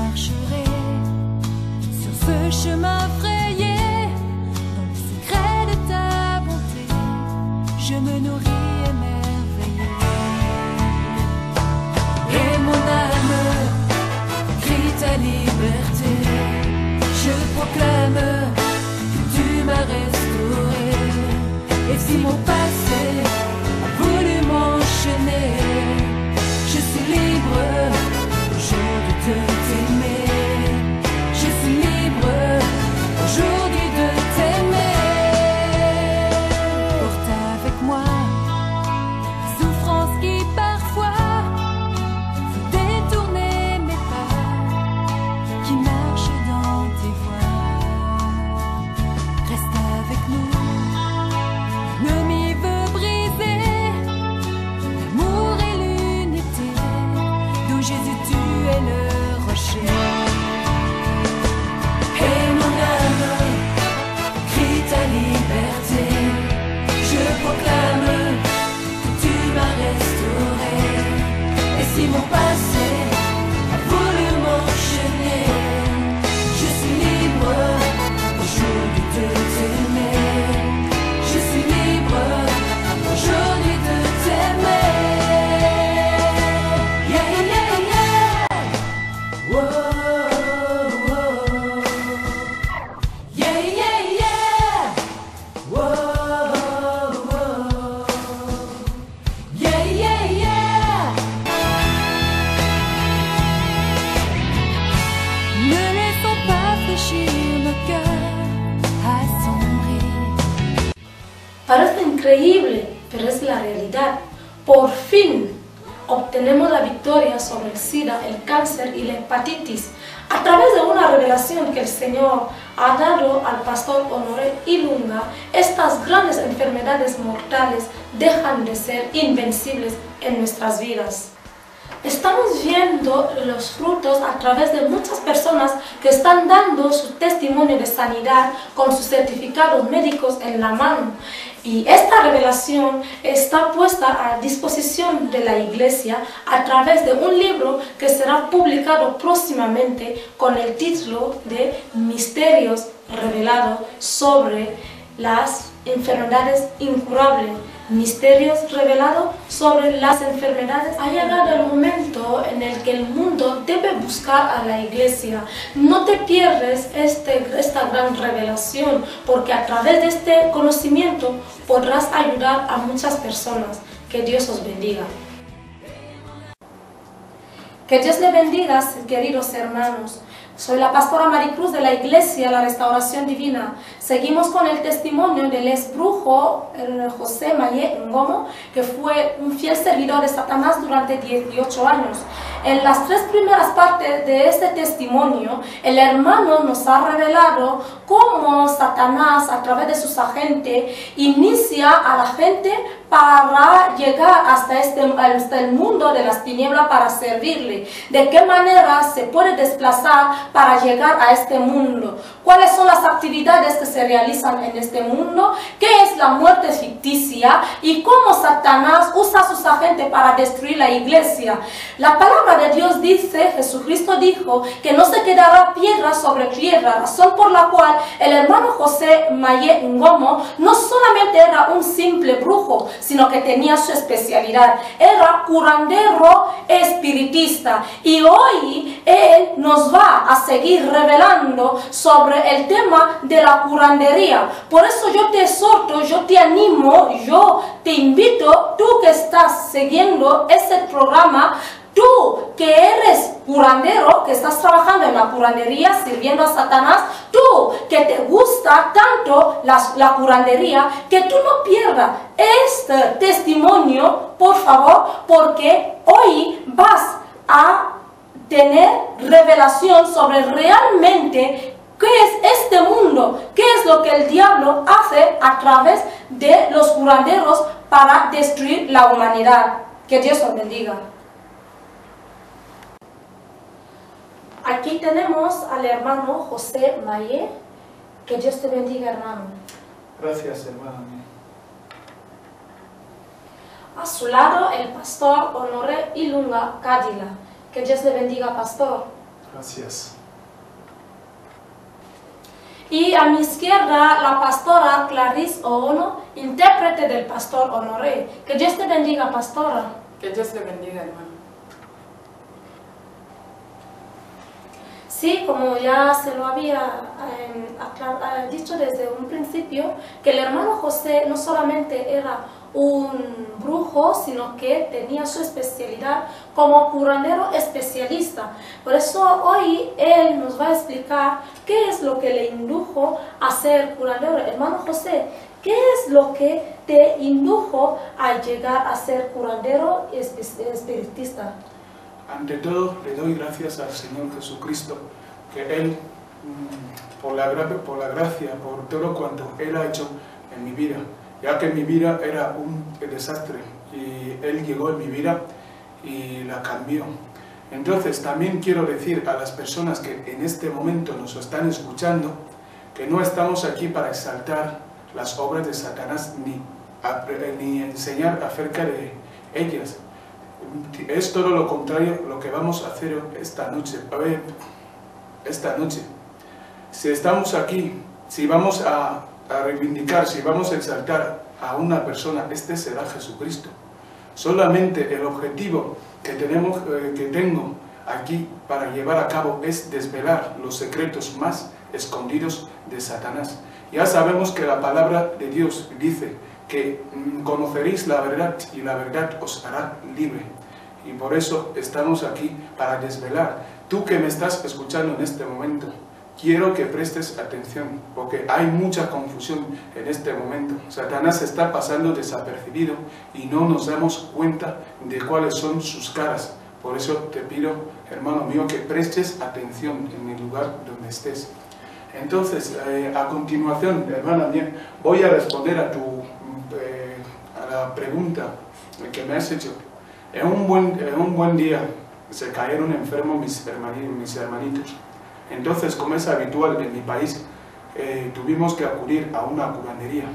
marcherai sur ce chemin frayé, dans le secret de ta bonté, je me nourris émerveillé. Et mon âme crie ta liberté, je proclame que tu m'as restauré. Et si mon passé a voulu m'enchaîner, je suis libre aujourd'hui de t'aimer. Je suis libre aujourd'hui de t'aimer. Porte avec moi la souffrance qui parfois veut détourner mes pas, qui marche dans tes voies. Reste avec nous. L'ennemi veut briser l'amour et l'unité, dont Jésus tu es le rocher. Et mon âme crie ta liberté, je proclame que tu m'as restauré. Et si mon passé a voulu m'enchaîner, je suis libre aujourd'hui de t'aimer. Je suis libre aujourd'hui de t'aimer. Yeah, yeah, yeah. Whoa, whoa. Yeah, yeah, yeah. Whoa, whoa. Yeah, yeah, yeah. Ne laissons pas fléchir nos cœurs assombris. Parece increíble, pero es la realidad. Por fin obtenemos la victoria sobre el SIDA, el cáncer y la hepatitis a través de una revelación que el Señor ha dado al pastor Honoré Ilunga. Estas grandes enfermedades mortales dejan de ser invencibles en nuestras vidas. Estamos viendo los frutos a través de muchas personas que están dando su testimonio de sanidad con sus certificados médicos en la mano. Y esta revelación está puesta a disposición de la Iglesia a través de un libro que será publicado próximamente con el título de Misterios revelados sobre las enfermedades incurables. Misterios revelados sobre las enfermedades. Ha llegado el momento en el que el mundo debe buscar a la Iglesia. No te pierdes esta gran revelación, porque a través de este conocimiento podrás ayudar a muchas personas. Que Dios os bendiga. Que Dios le bendiga, queridos hermanos. Soy la pastora Maricruz de la Iglesia La Restauración Divina. Seguimos con el testimonio del ex brujo José Mayé Ngomo, que fue un fiel servidor de Satanás durante 18 años. En las 3 primeras partes de este testimonio, el hermano nos ha revelado cómo Satanás, a través de sus agentes, inicia a la gente para llegar hasta el mundo de las tinieblas para servirle. De qué manera se puede desplazar para llegar a este mundo. ¿Cuáles son las actividades que se realizan en este mundo? ¿Qué es la muerte ficticia? Y cómo Satanás usa a sus agentes para destruir la iglesia. La palabra de Dios dice, Jesucristo dijo, que no se quedará piedra sobre piedra, razón por la cual el hermano José Mayé Ngomo no solamente era un simple brujo, sino que tenía su especialidad. Era curandero espiritista. Y hoy él nos va a seguir revelando sobre el tema de la curandería. Por eso yo te exhorto, yo te animo, yo te invito, tú que estás siguiendo este programa, tú que eres curandero, que estás trabajando en la curandería, sirviendo a Satanás, tú que te gusta tanto la curandería, que tú no pierdas este testimonio, por favor, porque hoy vas a tener revelación sobre realmente qué es este mundo, qué es lo que el diablo hace a través de los curanderos para destruir la humanidad. Que Dios os bendiga. Aquí tenemos al hermano José Mayé. Que Dios te bendiga, hermano. Gracias, hermana. A su lado el pastor Honoré Ilunga Cadila. Que Dios le bendiga, pastor. Gracias. Y a mi izquierda, la pastora Clarice Oono, intérprete del pastor Honoré. Que Dios te bendiga, pastora. Que Dios le bendiga, hermano. Sí, como ya se lo había dicho desde un principio, que el hermano José no solamente era un brujo, sino que tenía su especialidad como curandero especialista. Por eso hoy él nos va a explicar qué es lo que le indujo a ser curandero. Hermano José, ¿qué es lo que te indujo a llegar a ser curandero espiritista? Ante todo, le doy gracias al Señor Jesucristo, que Él, por la gracia, por todo cuanto Él ha hecho en mi vida, ya que mi vida era un desastre, y Él llegó en mi vida y la cambió. Entonces, también quiero decir a las personas que en este momento nos están escuchando, que no estamos aquí para exaltar las obras de Satanás, ni enseñar acerca de ellas. Es todo lo contrario lo que vamos a hacer esta noche. Si estamos aquí, si vamos a reivindicar, si vamos a exaltar a una persona, este será Jesucristo. Solamente el objetivo que tengo aquí para llevar a cabo es desvelar los secretos más escondidos de Satanás. Ya sabemos que la palabra de Dios dice que conoceréis la verdad y la verdad os hará libre. Y por eso estamos aquí para desvelar. Tú que me estás escuchando en este momento, quiero que prestes atención, porque hay mucha confusión en este momento. Satanás está pasando desapercibido y no nos damos cuenta de cuáles son sus caras. Por eso te pido, hermano mío, que prestes atención en el lugar donde estés. Entonces, a continuación, hermana mía, voy a responder a la pregunta que me has hecho. En un buen día se cayeron enfermos mis hermanitos. Entonces, como es habitual en mi país, tuvimos que acudir a una curandería.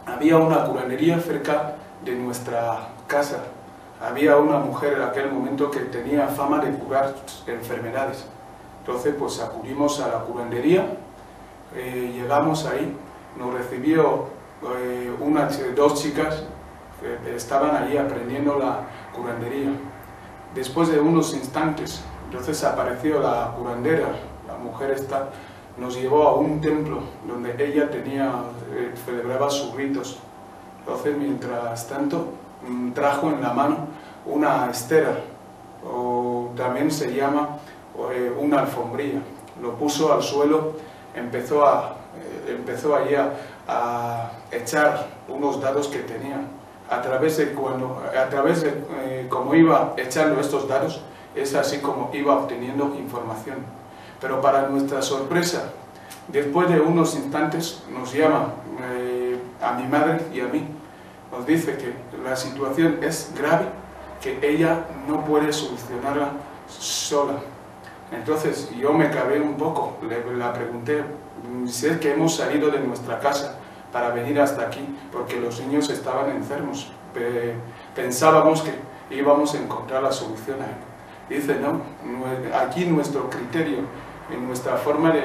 Había una curandería cerca de nuestra casa. Había una mujer en aquel momento que tenía fama de curar enfermedades. Entonces, pues acudimos a la curandería, llegamos ahí, nos recibió dos chicas que estaban allí aprendiendo la curandería. Después de unos instantes, entonces apareció la curandera, la mujer esta, nos llevó a un templo donde ella celebraba sus ritos. Entonces, mientras tanto, trajo en la mano una estera, o también se llama una alfombrilla. Lo puso al suelo, empezó allí a echar unos dados que tenía. A través de cómo iba echando estos dados, es así como iba obteniendo información. Pero para nuestra sorpresa, después de unos instantes nos llama a mi madre y a mí. Nos dice que la situación es grave, que ella no puede solucionarla sola. Entonces yo me cabré un poco, la pregunté si es que hemos salido de nuestra casa para venir hasta aquí, porque los niños estaban enfermos. Pensábamos que íbamos a encontrar la solución ahí. Dice, no, aquí nuestro criterio, nuestra forma de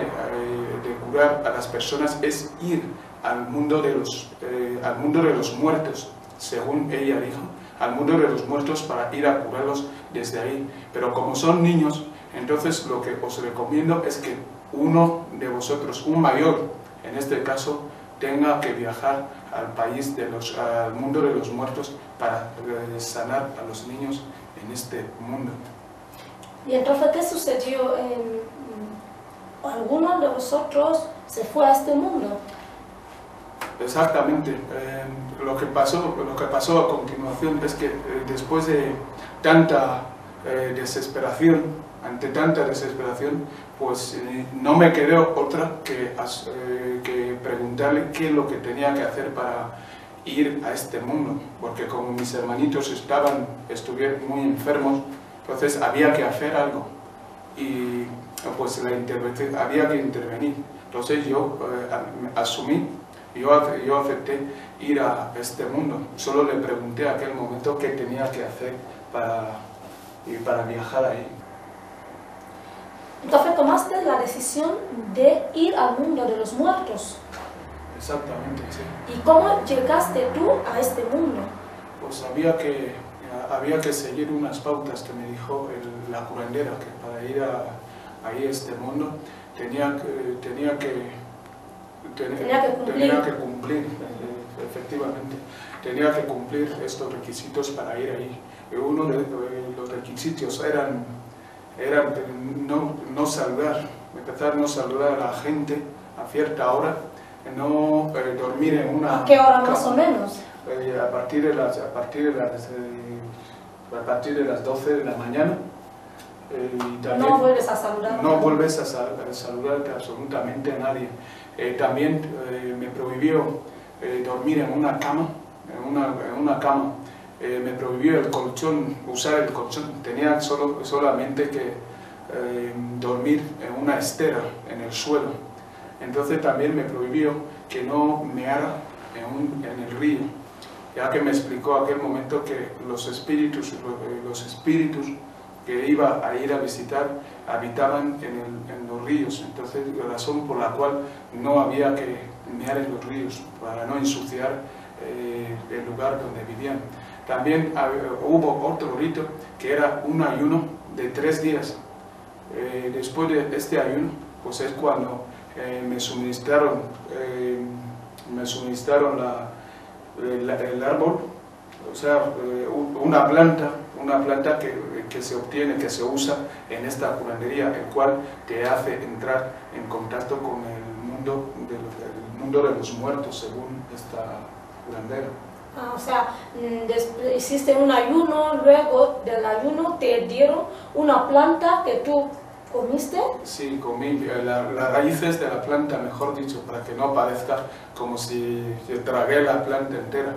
curar a las personas es ir al mundo de los muertos, según ella dijo, al mundo de los muertos para ir a curarlos desde ahí. Pero como son niños, entonces lo que os recomiendo es que uno de vosotros, un mayor en este caso, tenga que viajar al mundo de los muertos para sanar a los niños en este mundo. Y entonces, ¿qué sucedió? ¿Alguno de vosotros se fue a este mundo? Exactamente. Lo que pasó a continuación es que después de tanta desesperación, ante tanta desesperación, pues no me quedó otra que preguntarle qué es lo que tenía que hacer para ir a este mundo, porque como mis hermanitos estuvieron muy enfermos, entonces había que hacer algo y pues había que intervenir. Entonces yo yo acepté ir a este mundo. Solo le pregunté a aquel momento qué tenía que hacer para viajar ahí. Entonces tomaste la decisión de ir al mundo de los muertos. Exactamente, sí. ¿Y cómo llegaste tú a este mundo? Pues había que seguir unas pautas que me dijo la curandera, que para ir a este mundo tenía que cumplir, efectivamente, tenía que cumplir estos requisitos para ir ahí. Y uno de los requisitos eran no saludar, empezar a no saludar a la gente a cierta hora, no dormir en una... ¿A qué hora cama. más o menos? A partir de las 12 de la mañana. Y también No vuelves a saludar. no vuelves a saludar absolutamente a nadie. También me prohibió dormir en una cama, me prohibió el colchón, usar el colchón. Tenía solamente que dormir en una estera, en el suelo. Entonces también me prohibió que no meara en el río, ya que me explicó aquel momento que los espíritus que iba a ir a visitar habitaban en los ríos. Entonces, la razón por la cual no había que mear en los ríos, para no ensuciar el lugar donde vivían. También hubo otro rito que era un ayuno de 3 días. Después de este ayuno, pues es cuando me suministraron el árbol, o sea, una planta que se obtiene, que se usa en esta curandería, el cual te hace entrar en contacto con el mundo de los muertos, según esta curandera. O sea, hiciste un ayuno, luego del ayuno te dieron una planta que tú comiste. Sí, comí las raíces de la planta, mejor dicho, para que no parezca como si tragué la planta entera.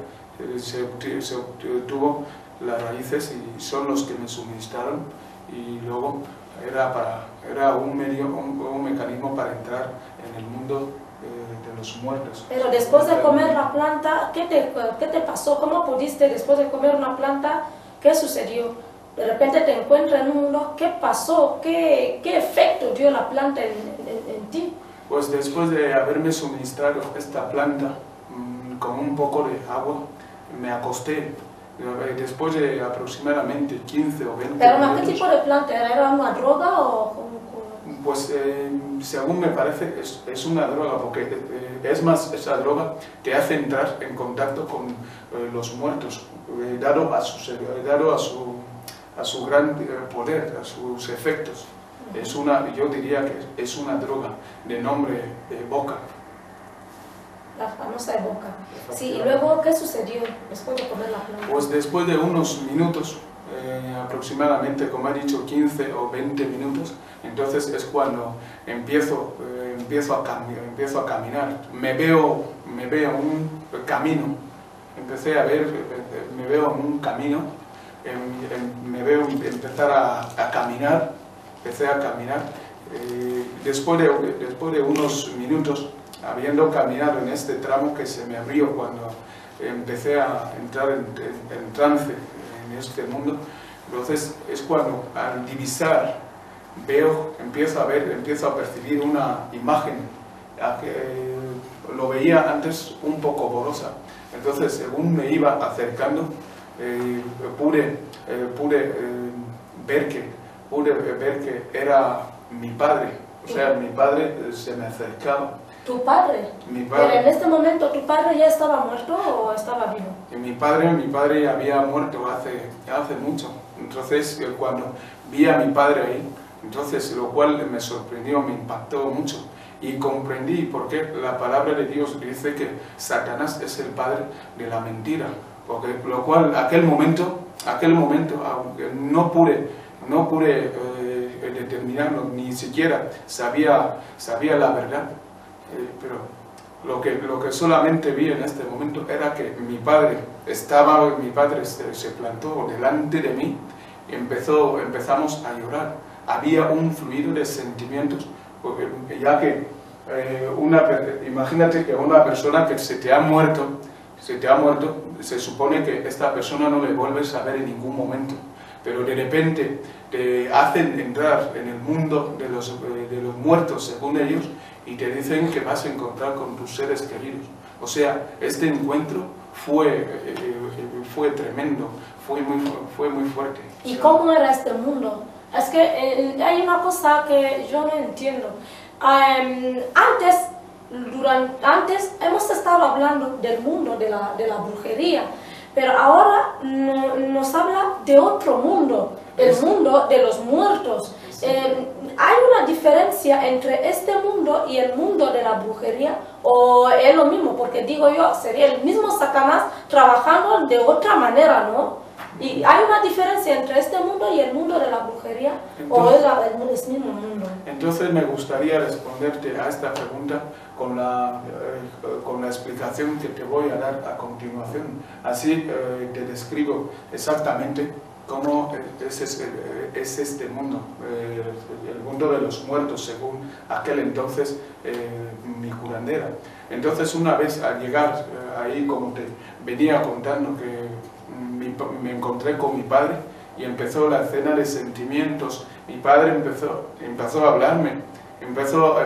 Se obtuvo las raíces y son los que me suministraron, y luego era un mecanismo para entrar en el mundo de los muertos. Pero después de comer la planta, ¿qué te pasó? ¿Cómo pudiste, después de comer una planta, qué sucedió? De repente te encuentras en un mundo, ¿qué pasó? ¿Qué efecto dio la planta en ti? Pues después de haberme suministrado esta planta con un poco de agua, me acosté. Después de aproximadamente 15 o 20 ¿Pero minutos. qué tipo de planta? ¿Era una droga o...? Pues según me parece es una droga, porque es más, esa droga te hace entrar en contacto con los muertos, dado a su gran poder, a sus efectos. Yo diría que es una droga de nombre Boca. La famosa Boca. Sí, y luego, ¿qué sucedió después de comer la planta? Pues después de unos minutos, aproximadamente, como he dicho, 15 o 20 minutos, entonces es cuando empiezo a caminar. Me veo un camino, me veo en un camino, me veo empezar a caminar, empecé a caminar. Después de unos minutos, habiendo caminado en este tramo que se me abrió cuando empecé a entrar en trance en este mundo, entonces es cuando al divisar empiezo a percibir una imagen que lo veía antes un poco borrosa. Entonces, según me iba acercando, pude ver que era mi padre. O sea, mi padre se me acercaba. ¿Tu padre? Mi padre. ¿Pero en este momento tu padre ya estaba muerto o estaba vivo? Mi padre había muerto hace mucho. Entonces, cuando vi a mi padre ahí, entonces, lo cual me sorprendió, me impactó mucho. Y comprendí por qué la palabra de Dios dice que Satanás es el padre de la mentira. Porque lo cual, aquel momento, aunque no pude determinarlo, ni siquiera sabía la verdad, pero lo que solamente vi en este momento era que mi padre se plantó delante de mí y empezamos a llorar. Había un fluido de sentimientos, porque ya que imagínate que una persona que se te ha muerto, se supone que esta persona no le vuelves a ver en ningún momento, pero de repente te hacen entrar en el mundo de los muertos, según ellos, y te dicen que vas a encontrar con tus seres queridos. O sea, este encuentro fue tremendo, fue muy fuerte. ¿Y cómo era este mundo? Es que hay una cosa que yo no entiendo. Antes hemos estado hablando del mundo de la brujería, pero ahora nos habla de otro mundo, el mundo de los muertos. ¿Hay una diferencia entre este mundo y el mundo de la brujería? ¿O es lo mismo? Porque digo yo, sería el mismo Satanás trabajando de otra manera, ¿no? ¿Y hay una diferencia entre este mundo y el mundo de la brujería? Entonces, ¿O es el mismo mundo? Entonces me gustaría responderte a esta pregunta con la explicación que te voy a dar a continuación. Así te describo exactamente cómo es este mundo, el mundo de los muertos, según aquel entonces mi curandera. Entonces, una vez al llegar ahí, como te venía contando, que me encontré con mi padre y empezó la escena de sentimientos. Mi padre empezó a hablarme, empezó a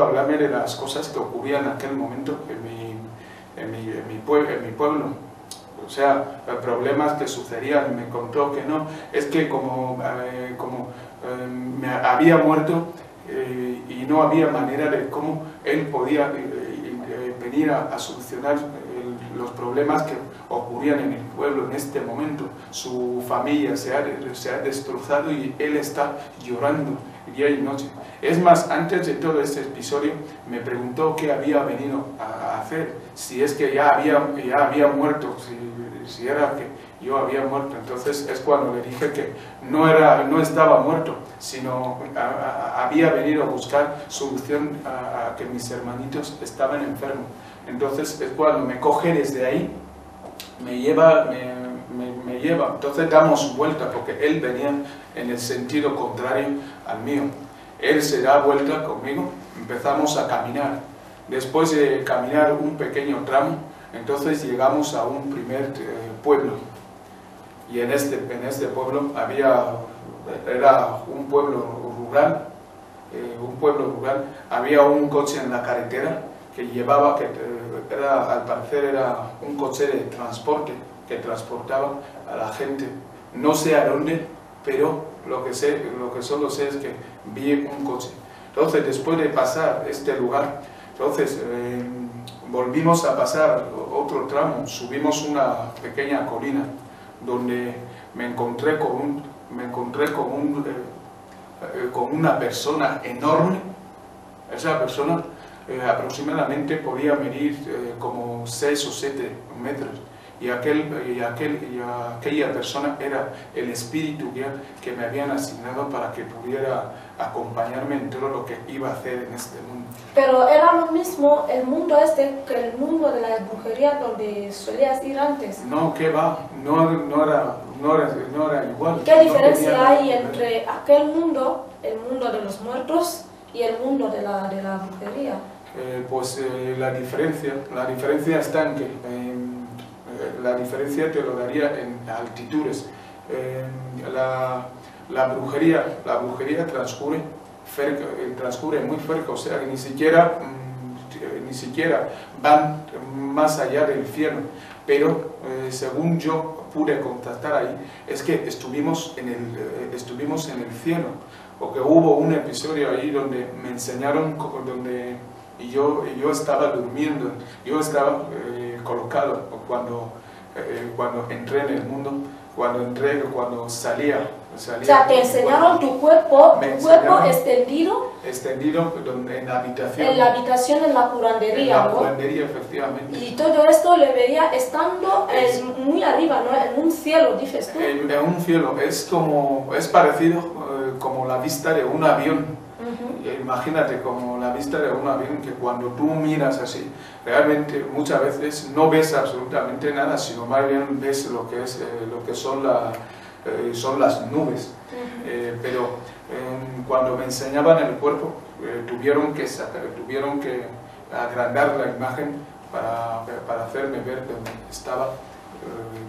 hablarme de las cosas que ocurrían en aquel momento en mi pueblo. O sea, problemas que sucedían. Me contó que no, es que como me había muerto y no había manera de cómo él podía venir a solucionar los problemas que ocurrían en el pueblo en este momento. Su familia se ha destrozado y él está llorando día y noche. Es más, antes de todo este episodio me preguntó qué había venido a hacer, si es que ya había muerto, si era que yo había muerto. Entonces es cuando le dije que no estaba muerto, sino había venido a buscar solución a que mis hermanitos estaban enfermos. Entonces es cuando me coge desde ahí, me lleva, entonces damos vuelta, porque él venía en el sentido contrario al mío. Él se da vuelta conmigo, empezamos a caminar. Después de caminar un pequeño tramo, entonces llegamos a un primer pueblo. Y en este pueblo era un pueblo rural, había un coche en la carretera que llevaba, al parecer era un coche de transporte que transportaba a la gente. No sé a dónde, pero lo que solo sé es que vi un coche. Entonces, después de pasar este lugar, entonces volvimos a pasar otro tramo, subimos una pequeña colina donde me encontré con una persona enorme. Esa persona aproximadamente podía medir como 6 o 7 metros. Y aquella persona era el espíritu que me habían asignado para que pudiera acompañarme en todo lo que iba a hacer en este mundo. Pero era lo mismo el mundo este que el mundo de la brujería donde solías ir antes. No, ¿qué va? No era igual. ¿Qué diferencia hay entre aquel mundo, el mundo de los muertos, y el mundo de la brujería? La diferencia está en que la diferencia te lo daría en altitudes. La brujería transcurre muy cerca, o sea que ni siquiera van más allá del cielo. Pero según yo pude contactar ahí, es que estuvimos en el cielo, porque hubo un episodio ahí donde me enseñaron, y yo estaba durmiendo, yo estaba colocado cuando entré en el mundo, cuando salía. O sea, te enseñaron tu cuerpo extendido en la habitación. En la habitación, en la curandería, ¿no? En la curandería, efectivamente. Y todo esto le veía estando muy arriba, ¿no? En un cielo, dices tú. En un cielo, es parecido como la vista de un avión. Imagínate como la vista de un avión, que cuando tú miras así, realmente muchas veces no ves absolutamente nada, sino más bien ves lo que son las nubes. Pero cuando me enseñaban el cuerpo, tuvieron que agrandar la imagen para hacerme ver dónde estaba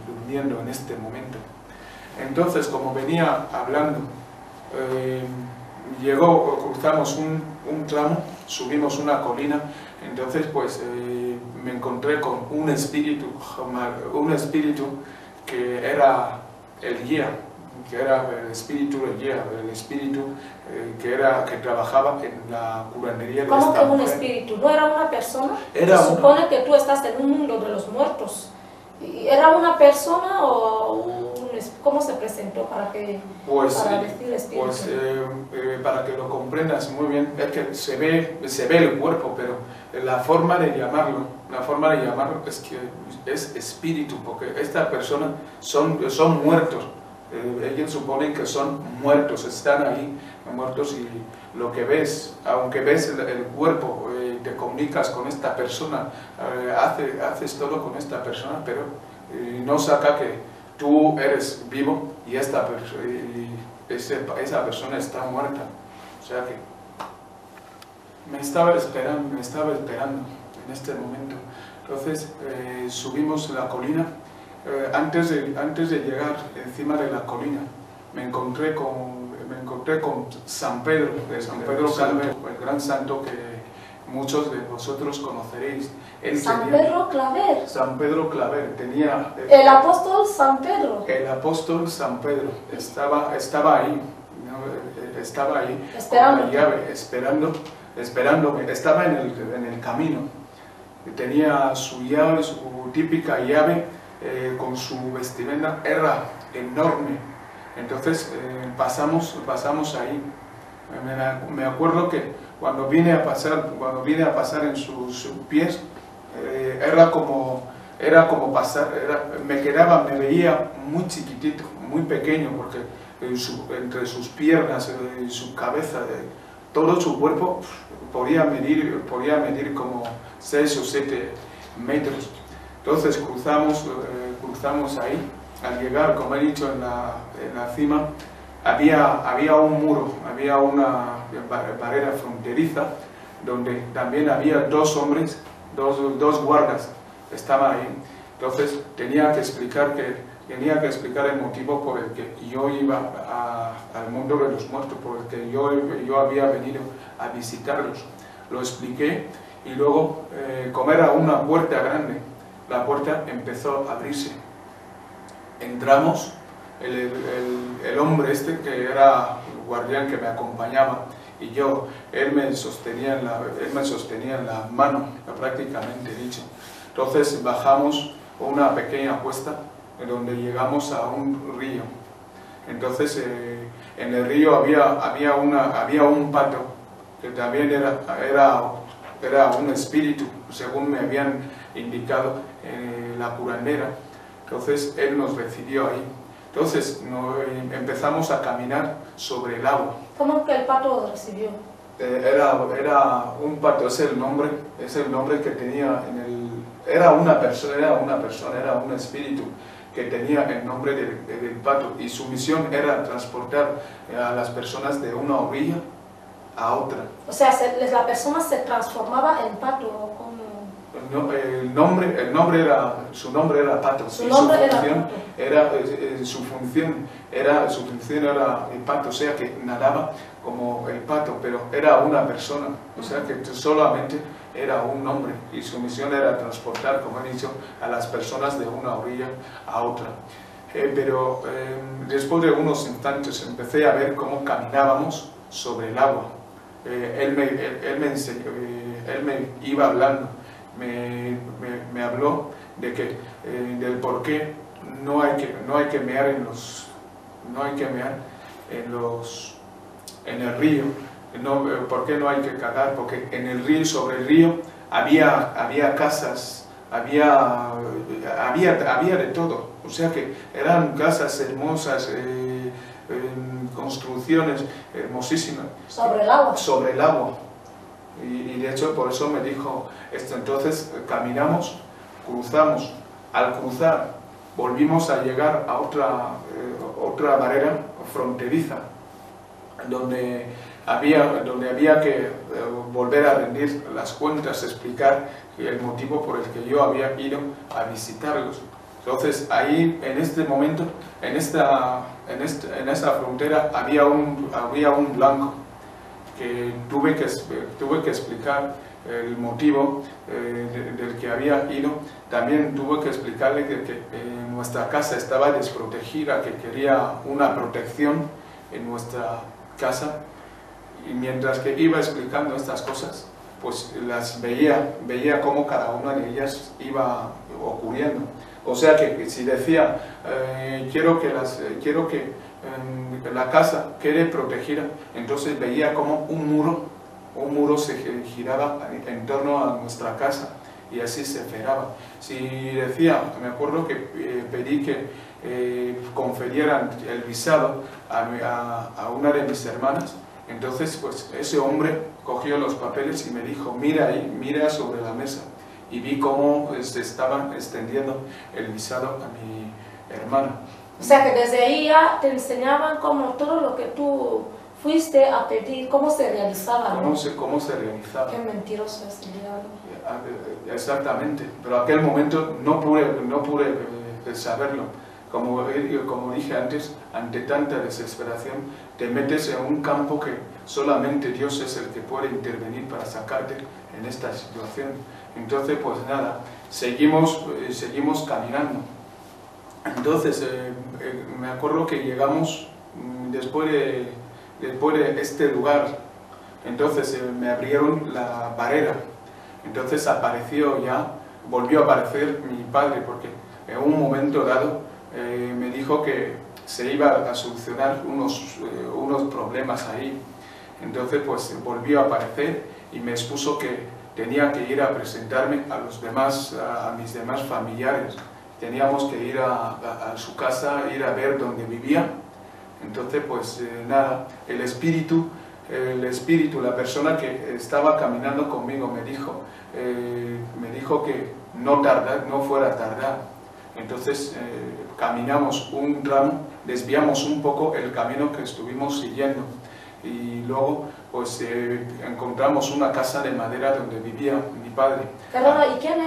durmiendo en este momento. Entonces, como venía hablando, cruzamos un tramo, subimos una colina, entonces pues me encontré con un espíritu que era el guía, que era el espíritu del guía, el espíritu que trabajaba en la curandería de ¿Cómo esta que un mujer. espíritu? ¿No era una persona? Era Se una- supone que tú estás en un mundo de los muertos. ¿Era una persona o cómo se presentó para decir espíritu? Pues para que lo comprendas muy bien, es que se ve el cuerpo, pero la forma de llamarlo es que es espíritu, porque estas personas son muertos. Ellos suponen que son muertos, están ahí muertos, y lo que ves, aunque ves el cuerpo, te comunicas con esta persona, haces todo con esta persona, pero no saca que tú eres vivo y esa persona está muerta. O sea que me estaba esperando en este momento. Entonces subimos la colina. Antes de llegar encima de la colina, me encontré con San Pedro, de San Pedro Claver, el gran santo que muchos de vosotros conoceréis. San Pedro Claver. San Pedro Claver tenía... El apóstol San Pedro. El apóstol San Pedro estaba ahí, ¿no? Estaba ahí Esperando. con la llave, esperándome. Estaba en el camino. Tenía su llave, su típica llave, con su vestimenta, era enorme. Entonces pasamos ahí. Me acuerdo que cuando vine a pasar en sus pies, era como pasar, me veía muy chiquitito, muy pequeño, porque entre sus piernas y su cabeza, todo su cuerpo podía medir como 6 o 7 metros. Entonces cruzamos ahí. Al llegar, como he dicho, en la cima, había un muro, había una barrera fronteriza, donde también había 2 hombres, dos guardas, estaban ahí. Entonces tenía que explicar el motivo por el que yo iba al mundo de los muertos, por el que yo había venido a visitarlos. Lo expliqué, y luego, como era una puerta grande, la puerta empezó a abrirse. Entramos, el hombre este, que era el guardián que me acompañaba, y él me sostenía en la mano, prácticamente dicho. Entonces bajamos una pequeña cuesta, donde llegamos a un río. Entonces en el río había un pato, que también era un espíritu, según me habían indicado la curandera. Entonces él nos recibió ahí. Entonces empezamos a caminar sobre el agua. ¿Cómo que el pato recibió? Era un pato, es el nombre que tenía era una persona, era un espíritu que tenía el nombre del pato, y su misión era transportar a las personas de una orilla a otra. O sea, la persona se transformaba en pato. ¿Cómo? Su nombre era Pato. Su nombre era Pato. Su función era el pato, o sea que nadaba como el pato, pero era una persona, o sea que solamente era un hombre, y su misión era transportar, como he dicho, a las personas de una orilla a otra. Pero después de unos instantes empecé a ver cómo caminábamos sobre el agua. Él me iba hablando, me habló del por qué no hay que mear en el río, por qué no hay que cagar, porque en el río, sobre el río, había casas, había de todo, o sea que eran casas hermosas, construcciones hermosísimas. ¿Sobre el agua? Sobre el agua. Y de hecho por eso me dijo esto. Entonces caminamos, cruzamos. Al cruzar volvimos a llegar a otra barrera fronteriza, donde había que volver a rendir las cuentas, explicar el motivo por el que yo había ido a visitarlos. Entonces ahí, en este momento, en esta frontera había un blanco que tuve que explicar el motivo del que había ido. También tuve que explicarle que nuestra casa estaba desprotegida, que quería una protección en nuestra casa, y mientras que iba explicando estas cosas, pues las veía cómo cada una de ellas iba ocurriendo. O sea que si decía, quiero que la casa quede protegida, entonces veía como un muro se giraba en torno a nuestra casa, y así se esperaba. Si decía, me acuerdo que pedí que conferieran el visado a una de mis hermanas, entonces pues ese hombre cogió los papeles y me dijo, mira ahí, mira sobre la mesa, y vi cómo se estaban extendiendo el visado a mi hermana. O sea que desde ahí ya te enseñaban cómo todo lo que tú fuiste a pedir, cómo se realizaba, ¿no? ¿Cómo se realizaba? Qué mentiroso es el diablo. Exactamente, pero aquel momento no pude saberlo. Como dije antes, ante tanta desesperación, te metes en un campo que solamente Dios es el que puede intervenir para sacarte en esta situación. Entonces, pues nada, seguimos caminando. Entonces, me acuerdo que llegamos después de este lugar, entonces me abrieron la barrera. Entonces volvió a aparecer mi padre, porque en un momento dado me dijo que se iba a solucionar unos problemas ahí. Entonces pues volvió a aparecer y me expuso que tenía que ir a presentarme a mis demás familiares. Teníamos que ir a su casa, ir a ver dónde vivía. Entonces pues nada, el espíritu, la persona que estaba caminando conmigo me dijo que no fuera a tardar. Entonces caminamos un tramo, desviamos un poco el camino que estuvimos siguiendo, y luego pues encontramos una casa de madera donde vivía mi padre. Perdona, ¿y quién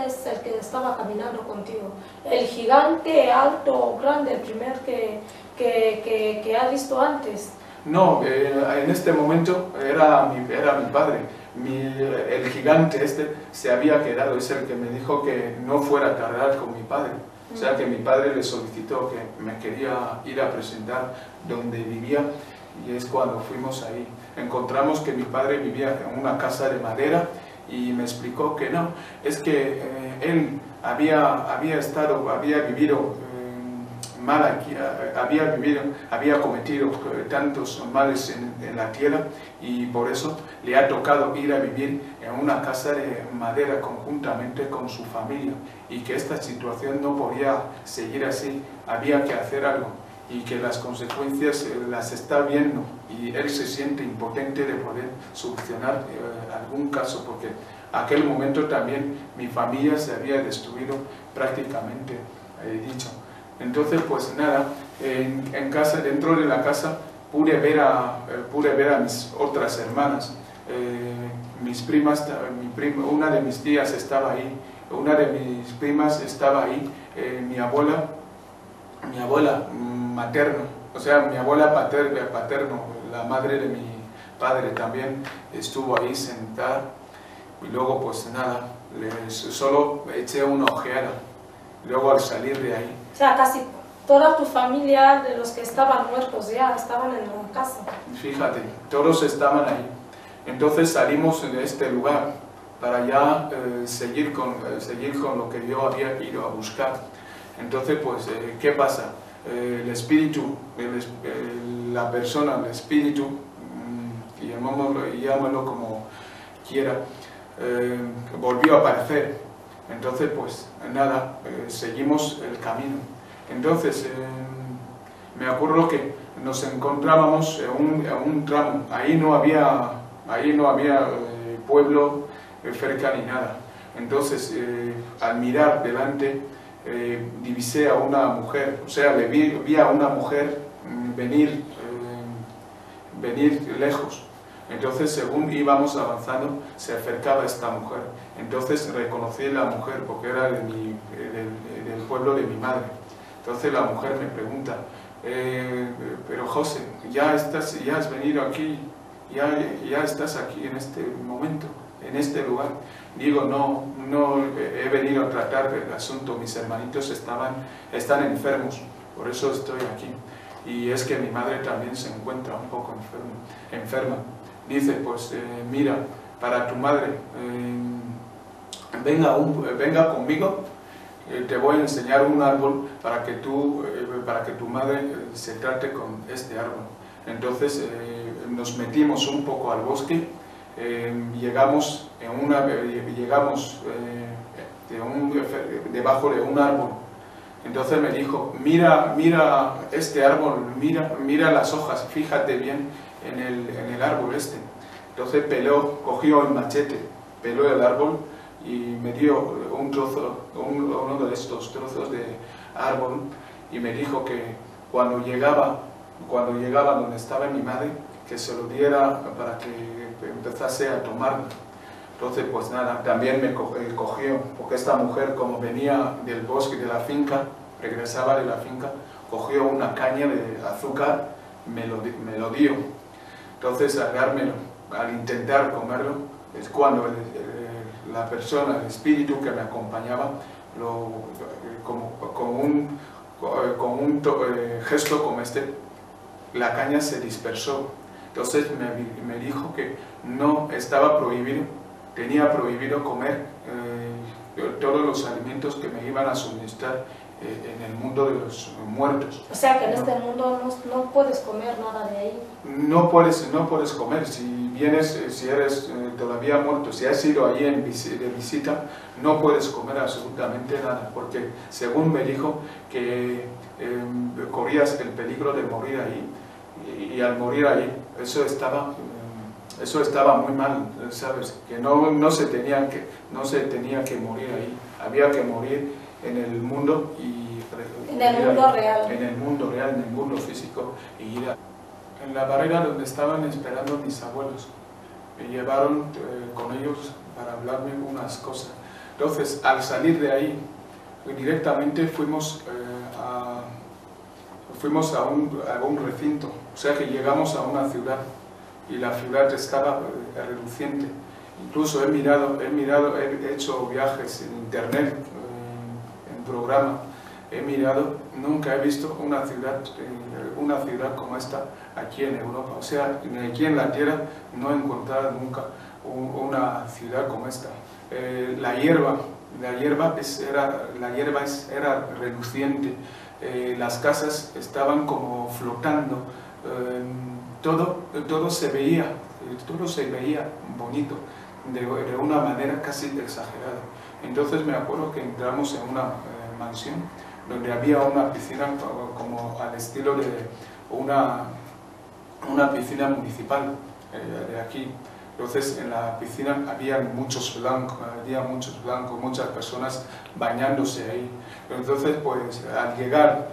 es el que estaba caminando contigo? ¿El gigante alto, grande, el primer que has visto antes? No, en este momento era mi padre. El gigante se había quedado, es el que me dijo que no fuera a tardar con mi padre. O sea que mi padre le solicitó que me quería ir a presentar donde vivía, y es cuando fuimos ahí. Encontramos que mi padre vivía en una casa de madera, y me explicó que no, es que él había vivido mal aquí, había cometido tantos males en la tierra, y por eso le ha tocado ir a vivir en una casa de madera conjuntamente con su familia, y que esta situación no podía seguir así, había que hacer algo, y que las consecuencias las está viendo, y él se siente impotente de poder solucionar algún caso, porque aquel momento también mi familia se había destruido prácticamente, dicho. Entonces pues nada, en casa, dentro de la casa pude ver a mis otras hermanas, mis primas, una de mis tías estaba ahí, una de mis primas estaba ahí, mi abuela materna, o sea mi abuela paterno, la madre de mi padre también estuvo ahí sentada, y luego pues nada, solo eché una ojeada, luego al salir de ahí. O sea, casi toda tu familia de los que estaban muertos ya estaban en la casa. Fíjate, todos estaban ahí. Entonces salimos de este lugar para ya seguir con lo que yo había ido a buscar. Entonces, pues, ¿qué pasa? El espíritu, la persona, el espíritu, llámalo como quiera, volvió a aparecer. Entonces, pues nada, seguimos el camino. Entonces, me acuerdo que nos encontrábamos en un tramo, ahí no había pueblo cerca ni nada. Entonces, al mirar delante, divisé a una mujer, o sea, vi a una mujer venir lejos. Entonces, según íbamos avanzando, se acercaba esta mujer. Entonces reconocí a la mujer porque era del pueblo de mi madre. Entonces la mujer me pregunta, pero José, ya has venido aquí, ya estás aquí en este momento, en este lugar. Digo, no he venido a tratar el asunto, mis hermanitos están enfermos, por eso estoy aquí. Y es que mi madre también se encuentra un poco enferma. Dice, pues mira, para tu madre, venga conmigo, te voy a enseñar un árbol para que tu madre se trate con este árbol. Entonces nos metimos un poco al bosque, llegamos debajo de un árbol. Entonces me dijo, mira este árbol, mira las hojas, fíjate bien en el árbol este. Entonces cogió el machete, peló el árbol y me dio uno de estos trozos de árbol y me dijo que cuando llegaba donde estaba mi madre, que se lo diera para que empezase a tomarlo. Entonces pues nada, también me cogió, porque esta mujer, como venía del bosque, de la finca, regresaba de la finca, cogió una caña de azúcar, me lo dio. Entonces al intentar comerlo, es cuando la persona, el espíritu que me acompañaba, con un gesto como este, la caña se dispersó. Entonces me dijo que no estaba prohibido, tenía prohibido comer todos los alimentos que me iban a suministrar en el mundo de los muertos. O sea que en este mundo no puedes comer nada de ahí. No puedes comer. Si eres todavía muerto, si has ido allí de visita, no puedes comer absolutamente nada, porque según me dijo que corrías el peligro de morir ahí, y al morir ahí, eso estaba muy mal, ¿sabes? Que no se tenía que morir ahí, había que morir en el mundo en el mundo real. En el mundo real, en el mundo físico, y ir en la barrera donde estaban esperando mis abuelos. Me llevaron con ellos para hablarme unas cosas. Entonces, al salir de ahí, directamente fuimos a un recinto, o sea que llegamos a una ciudad y la ciudad estaba reluciente. Incluso he hecho viajes en internet, en programa, nunca he visto una ciudad como esta aquí en Europa. O sea, aquí en la Tierra no he encontrado nunca una ciudad como esta. La hierba era reluciente, las casas estaban como flotando, todo se veía bonito, de una manera casi exagerada. Entonces me acuerdo que entramos en una mansión donde había una piscina como al estilo de una piscina municipal de aquí. Entonces en la piscina había muchos blancos, muchas personas bañándose ahí. Entonces pues al llegar,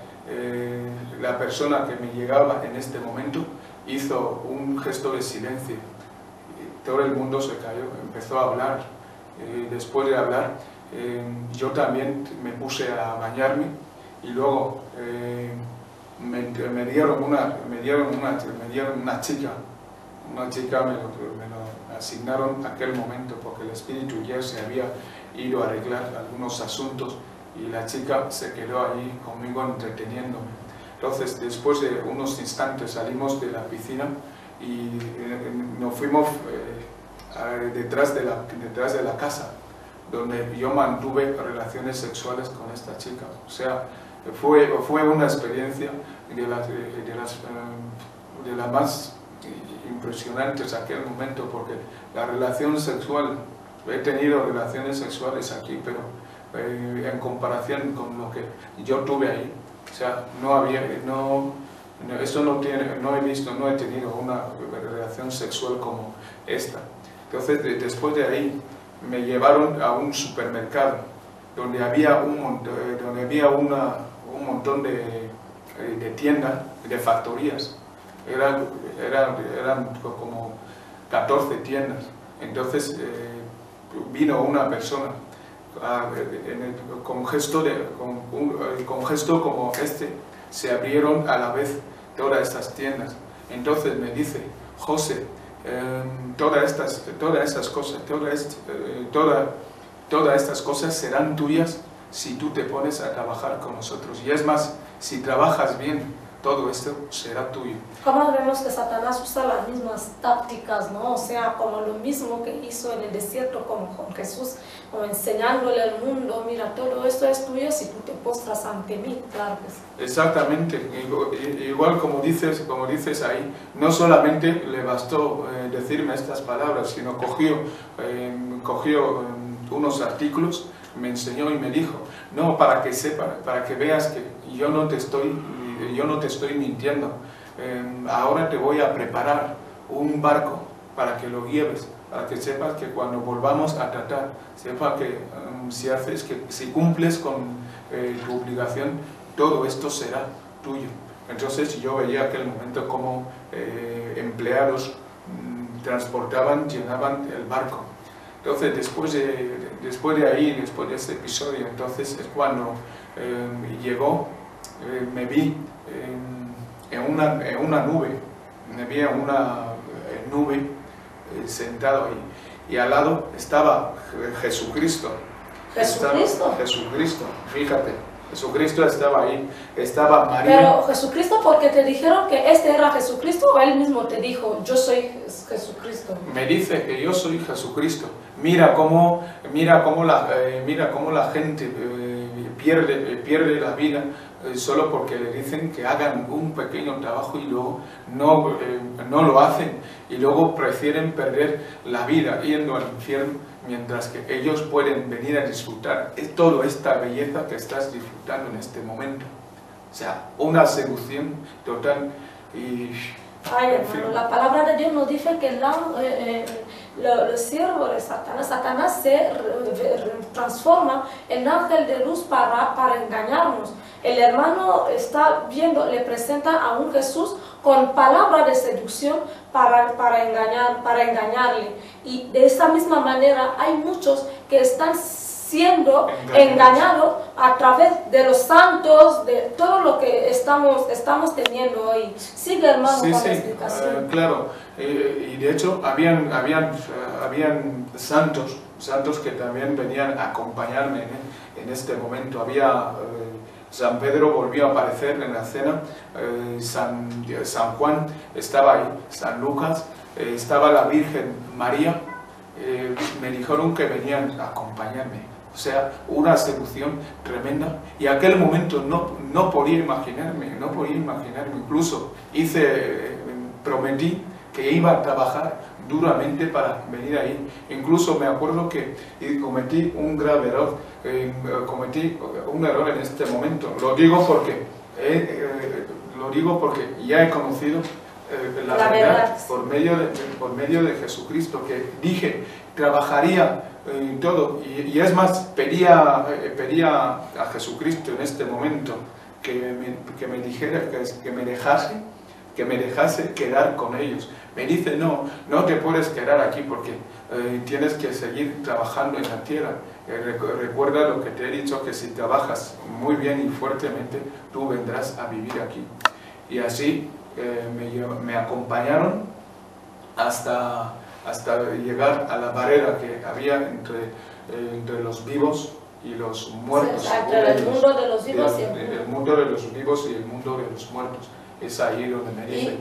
la persona que me llegaba en este momento hizo un gesto de silencio. Todo el mundo se cayó, empezó a hablar. Después de hablar, yo también me puse a bañarme y luego me dieron una chica. Una chica me lo asignaron aquel momento porque el espíritu ya se había ido a arreglar algunos asuntos y la chica se quedó allí conmigo entreteniéndome. Entonces, después de unos instantes salimos de la piscina y nos fuimos detrás de la casa, donde yo mantuve relaciones sexuales con esta chica. O sea, fue una experiencia de las más impresionantes aquel momento, porque la relación sexual, he tenido relaciones sexuales aquí, pero en comparación con lo que yo tuve ahí, o sea, no he tenido una relación sexual como esta. Entonces, después de ahí, me llevaron a un supermercado donde había un montón de tiendas, de factorías. Eran como 14 tiendas. Entonces vino una persona con gesto como este, se abrieron a la vez todas estas tiendas. Entonces me dice, José, todas estas cosas serán tuyas si tú te pones a trabajar con nosotros. Y es más, si trabajas bien, todo esto será tuyo. Como vemos que Satanás usa las mismas tácticas, ¿no? O sea, como lo mismo que hizo en el desierto como con Jesús, como enseñándole al mundo, mira, todo esto es tuyo si tú te postras ante mí, claro que sí. Exactamente, igual como dices ahí, no solamente le bastó decirme estas palabras, sino cogió unos artículos, me enseñó y me dijo, no, para que sepas, para que veas que yo no te estoy mintiendo, ahora te voy a preparar un barco para que lo lleves, para que sepas que cuando volvamos a tratar, sepa que si cumples con tu obligación, todo esto será tuyo. Entonces yo veía aquel momento como empleados transportaban, llenaban el barco. Entonces después de ese episodio, entonces es cuando llegó, me vi en una nube, sentado ahí, y al lado estaba Jesucristo. Jesucristo, fíjate, Jesucristo estaba ahí, estaba María. Pero Jesucristo, porque te dijeron que este era Jesucristo, o él mismo te dijo, yo soy Jesucristo. Me dice que yo soy Jesucristo. Mira cómo la gente pierde la vida solo porque le dicen que hagan un pequeño trabajo y luego no lo hacen, y luego prefieren perder la vida yendo al infierno, mientras que ellos pueden venir a disfrutar toda esta belleza que estás disfrutando en este momento. O sea, una seducción total. Y ay, hermano, la palabra de Dios nos dice que los siervos de Satanás se transforma en ángel de luz para engañarnos. El hermano está viendo, le presenta a un Jesús con palabra de seducción para engañarle. Y de esa misma manera hay muchos que están siendo engañados a través de los santos, de todo lo que estamos teniendo hoy. Sigue, hermano, con la explicación. Claro, y de hecho habían santos que también venían a acompañarme en este momento. San Pedro volvió a aparecer en la cena, San Juan estaba ahí, San Lucas, estaba la Virgen María, me dijeron que venían a acompañarme. O sea, una seducción tremenda, y aquel momento no podía imaginarme, incluso prometí que iba a trabajar duramente para venir ahí. Incluso me acuerdo que cometí un grave error, en este momento. Lo digo porque ya he conocido la verdad por medio de Jesucristo, que dije, trabajaría todo, y es más, pedía a Jesucristo en este momento que me dijera, que me dejase quedar con ellos. Me dice, no te puedes quedar aquí porque tienes que seguir trabajando en la tierra. Recuerda lo que te he dicho, que si trabajas muy bien y fuertemente, tú vendrás a vivir aquí. Y así me acompañaron hasta llegar a la barrera que había entre los vivos y los muertos. Entre el mundo de los vivos y el mundo de los vivos y el mundo de los muertos. Es ahí donde me dice,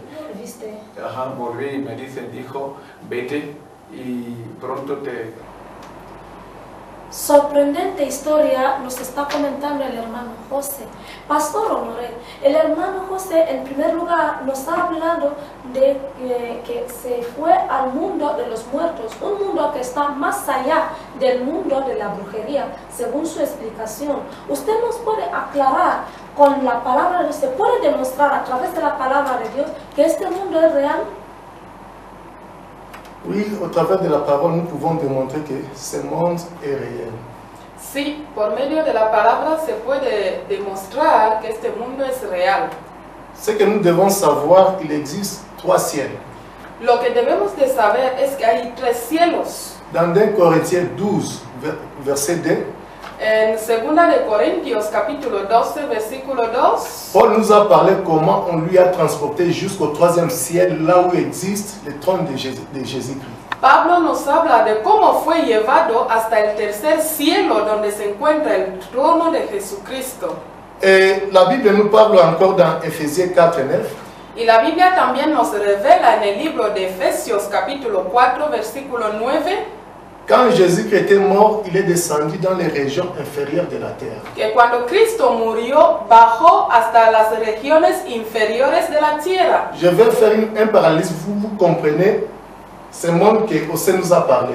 volví y me dice, hijo, vete y pronto te... Sorprendente historia nos está comentando el hermano José. Pastor Honoré, el hermano José en primer lugar nos ha hablado de que se fue al mundo de los muertos, un mundo que está más allá del mundo de la brujería, según su explicación. ¿Usted nos puede aclarar con la palabra de Dios, se puede demostrar a través de la palabra de Dios que este mundo es real? Oui, au travers de la parole, nous pouvons démontrer que ce monde est réel. Sí, por medio de la palabra se puede demostrar que este mundo es real. Ce que nous devons savoir, il existe 3 ciels. Lo que debemos de saber es que hay 3 cielos. Dans 1 Corinthiens 12, verset 2, En 2 de Corintios capítulo 12 versículo 2, Paul nous a parlé comment on lui a transporté jusqu'au 3e ciel, là où existe le trône de Jésus-Christ. Pablo nos habla de cómo fue llevado hasta el tercer cielo donde se encuentra el trono de Jesucristo. Et la Bible nous parle encore dans Éphésiens 4 et 9. Y la Biblia también nos revela en el libro de Efesios capítulo 4 versículo 9 Quand Jésus-Christ était mort, il est descendu dans les régions inférieures de la terre. que cuando Cristo murió bajó hasta las regiones inferiores de la tierra. Je vais faire un parallèle, vous comprenez ce monde que José nous a parlé.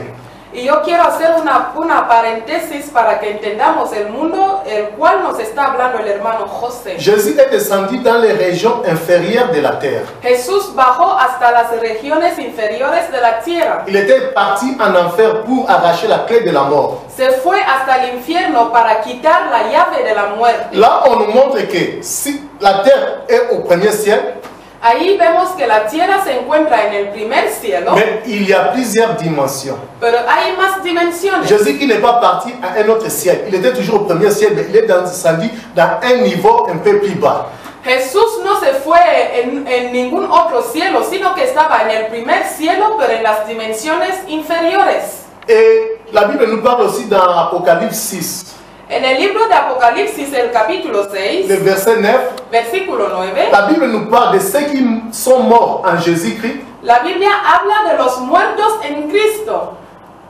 Y yo quiero hacer una paréntesis para que entendamos el mundo el cual nos está hablando el hermano José. Jésus est descendu dans les régions inférieures de la terre. Jesús bajó hasta las regiones inferiores de la tierra. Il était parti en enfer pour arracher la clé de la mort. Se fue hasta el infierno para quitar la llave de la muerte. Là, on nous montre que si la terre est au premier ciel, Ahí vemos que la tierra se encuentra en el primer cielo, mais il y a plusieurs dimensions. pero hay más dimensiones. Jésus qui n'est pas parti à un autre ciel, il était toujours au premier ciel, mais il est descendu dans un niveau un peu plus bas. Jesús no se fue en ningún otro cielo, sino que estaba en el primer cielo, pero en las dimensiones inferiores. Et la Bible nous parle aussi dans Apocalypse 6, En el libro de Apocalipsis, el capítulo 6, le verset 9. versículo 9, La Bible nous parle de ceux qui sont morts en Jésus-Christ. la Biblia habla de los muertos en Cristo,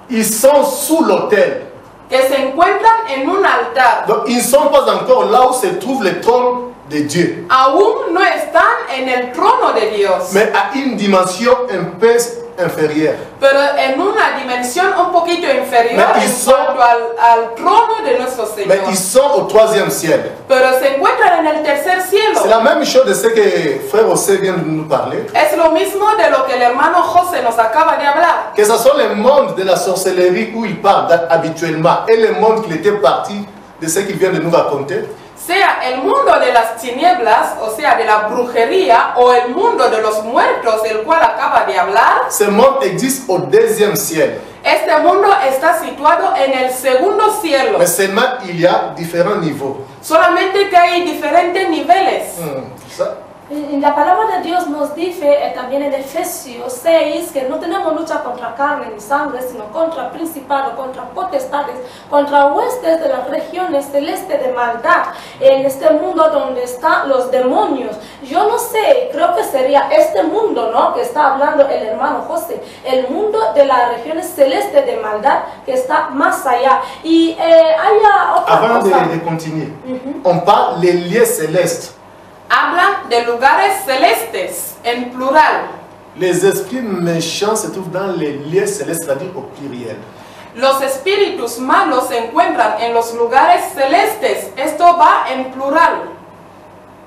Ils sont sous l'autel. que se encuentran en un altar. Donc ils ne sont pas encore là où se trouve le trône de Dieu, Aún no están en el trono de Dios, mais à une dimension un peu inférieure. pero en una dimensión un poquito inferior Mais en ils sont- cuanto al trono de nuestro Mais Señor. ils sont au troisième ciel. Pero se encuentran en el tercer cielo. C'est la même chose de ce que frère José vient de nous parler. Es lo mismo de lo que el hermano José nos acaba de hablar. Que ce soit le monde de la sorcellerie où il parle habituellement et le monde qu'il était parti de ce qu'il vient de nous raconter. Sea el mundo de las tinieblas, o sea, de la brujería, o el mundo de los muertos, el cual acaba de hablar, Ce monde existe au deuxième ciel. este mundo está situado en el segundo cielo. Mais seulement il y a différents niveaux. Solamente que hay diferentes niveles. Ça, Y la palabra de Dios nos dice también en Efesios 6 que no tenemos lucha contra carne ni sangre, sino contra principados, contra potestades, contra huestes de las regiones celestes de maldad en este mundo donde están los demonios. Yo no sé, creo que sería este mundo, ¿no?, que está hablando el hermano José, el mundo de las regiones celestes de maldad que está más allá. Y hay otra avant cosa. de continuer, on parle des lieux célestes. Hablan de lugares celestes, en plural. Les esprits méchants se trouvent dans les lieux célestes, c'est-à-dire au pluriel. Los espíritus malos se encuentran en los lugares celestes. Esto va en plural.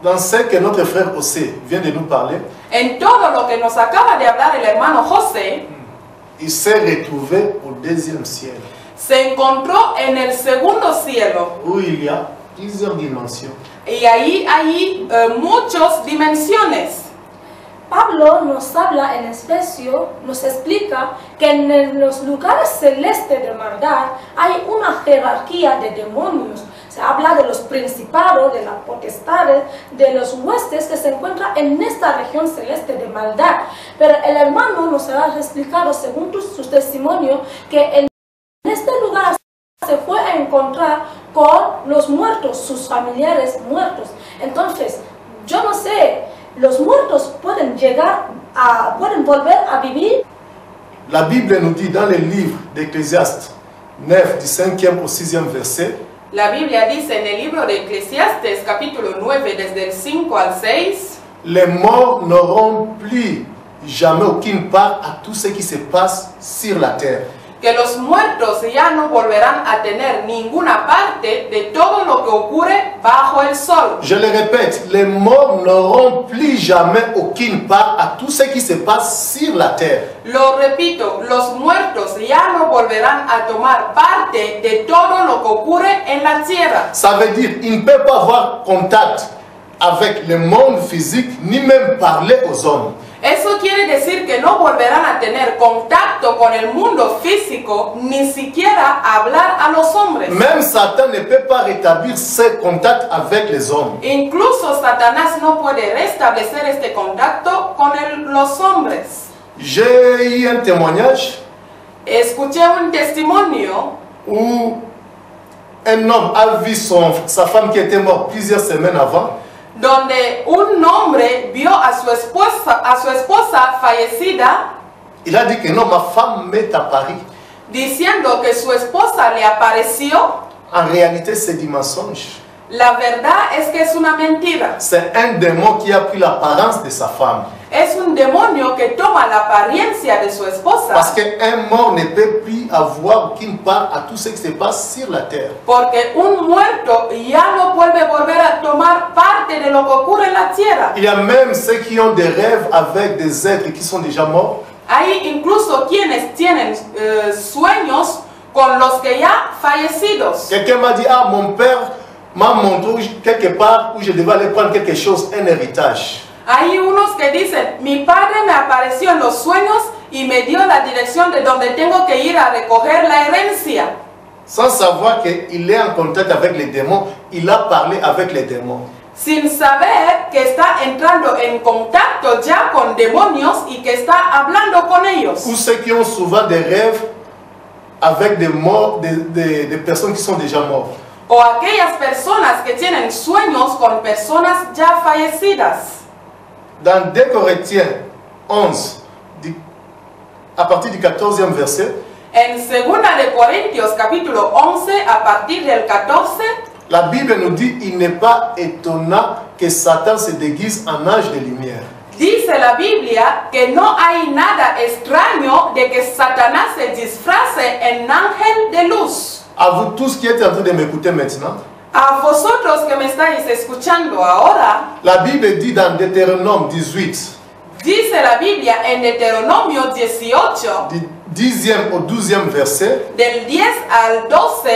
Dans ce que notre frère José vient de nous parler, En todo lo que nos acaba de hablar el hermano José, il s'est retrouvé au deuxième ciel, se encontró en el segundo cielo. où il y a plusieurs dimensions. Y ahí hay muchas dimensiones. Pablo nos habla en Efesios, nos explica que en los lugares celestes de maldad hay una jerarquía de demonios. Se habla de los principados, de las potestades, de los huestes que se encuentran en esta región celeste de maldad. Pero el hermano nos ha explicado, según su testimonio, que en este lugar se fue a encontrar con los muertos, sus familiares muertos. Entonces, yo no sé, los muertos pueden pueden volver a vivir. La Bible nous dit dans le livre d'Ecclésiaste 9, du 5e au 6e verset, La Biblia dice en el libro de Eclesiastes capítulo 9 desde el 5 al 6, les morts n'auront plus jamais aucune part à tout ce qui se passe sur la terre. que los muertos ya no volverán a tener ninguna parte de todo lo que ocurre bajo el sol. Je le répète, les morts n'auront plus jamais aucune part à tout ce qui se passe sur la terre. Lo repito, los muertos ya no volverán a tomar parte de todo lo que ocurre en la tierra. Ça veut dire qu'ils ne peuvent pas avoir contact avec le monde physique, ni même parler aux hommes. Eso quiere decir que no volverán a tener contacto con el mundo físico, ni siquiera hablar a los hombres. Même Satan ne peut pas rétablir ses contacts avec les hommes. Incluso Satanás no puede restablecer este contacto con los hombres. J'ai eu un témoignage Escuché un testimonio où un homme a vu sa femme qui était morte plusieurs semaines avant. donde un hombre vio a su esposa fallecida, Il a dit que non, ma femme m'est apparue. diciendo que su esposa le apareció. En réalité, c'est du mensonge. La verdad es que es una mentira. C'est un démon qui a pris l'apparence de sa femme. Es un demonio que toma la apariencia de su esposa. Parce qu'un mort ne peut plus avoir aucune part à tout ce qui se passe sur la terre. Porque un muerto ya no puede volver a tomar parte de lo que ocurre en la tierra. Il y a même ceux qui ont des rêves avec des êtres qui sont déjà morts. Hay incluso quienes tienen sueños con los que ya fallecidos. Quelqu'un m'a dit, ah, mon père m'a montré quelque part où je devais aller prendre quelque chose, un héritage. Hay unos que dicen, mi padre me apareció en los sueños y me dio la dirección de donde tengo que ir a recoger la herencia. Sans savoir qu'il est en contact avec les démons, il a parlé avec les démons. Sin saber que está entrando en contacto ya con demonios y que está hablando con ellos. Ou ceux qui ont souvent des rêves avec des morts, des personnes qui sont déjà mortes. O aquellas personas que tienen sueños con personas ya fallecidas. Dans 2 Corinthiens 11, à partir du 14e verset, En 2 de Corintios capítulo 11 a partir del 14, la Bible nous dit il n'est pas étonnant que Satan se déguise en ange de lumière. dice la Biblia que no hay nada extraño de que Satanás se disfrace en ángel de luz. À vous tous qui êtes en train de m'écouter maintenant, A vosotros que me estáis escuchando ahora, la Bible dit dans Deutéronome 18, dice la Biblia en Deuteronomio 18, du 10e au 12e verset, del 10 al 12,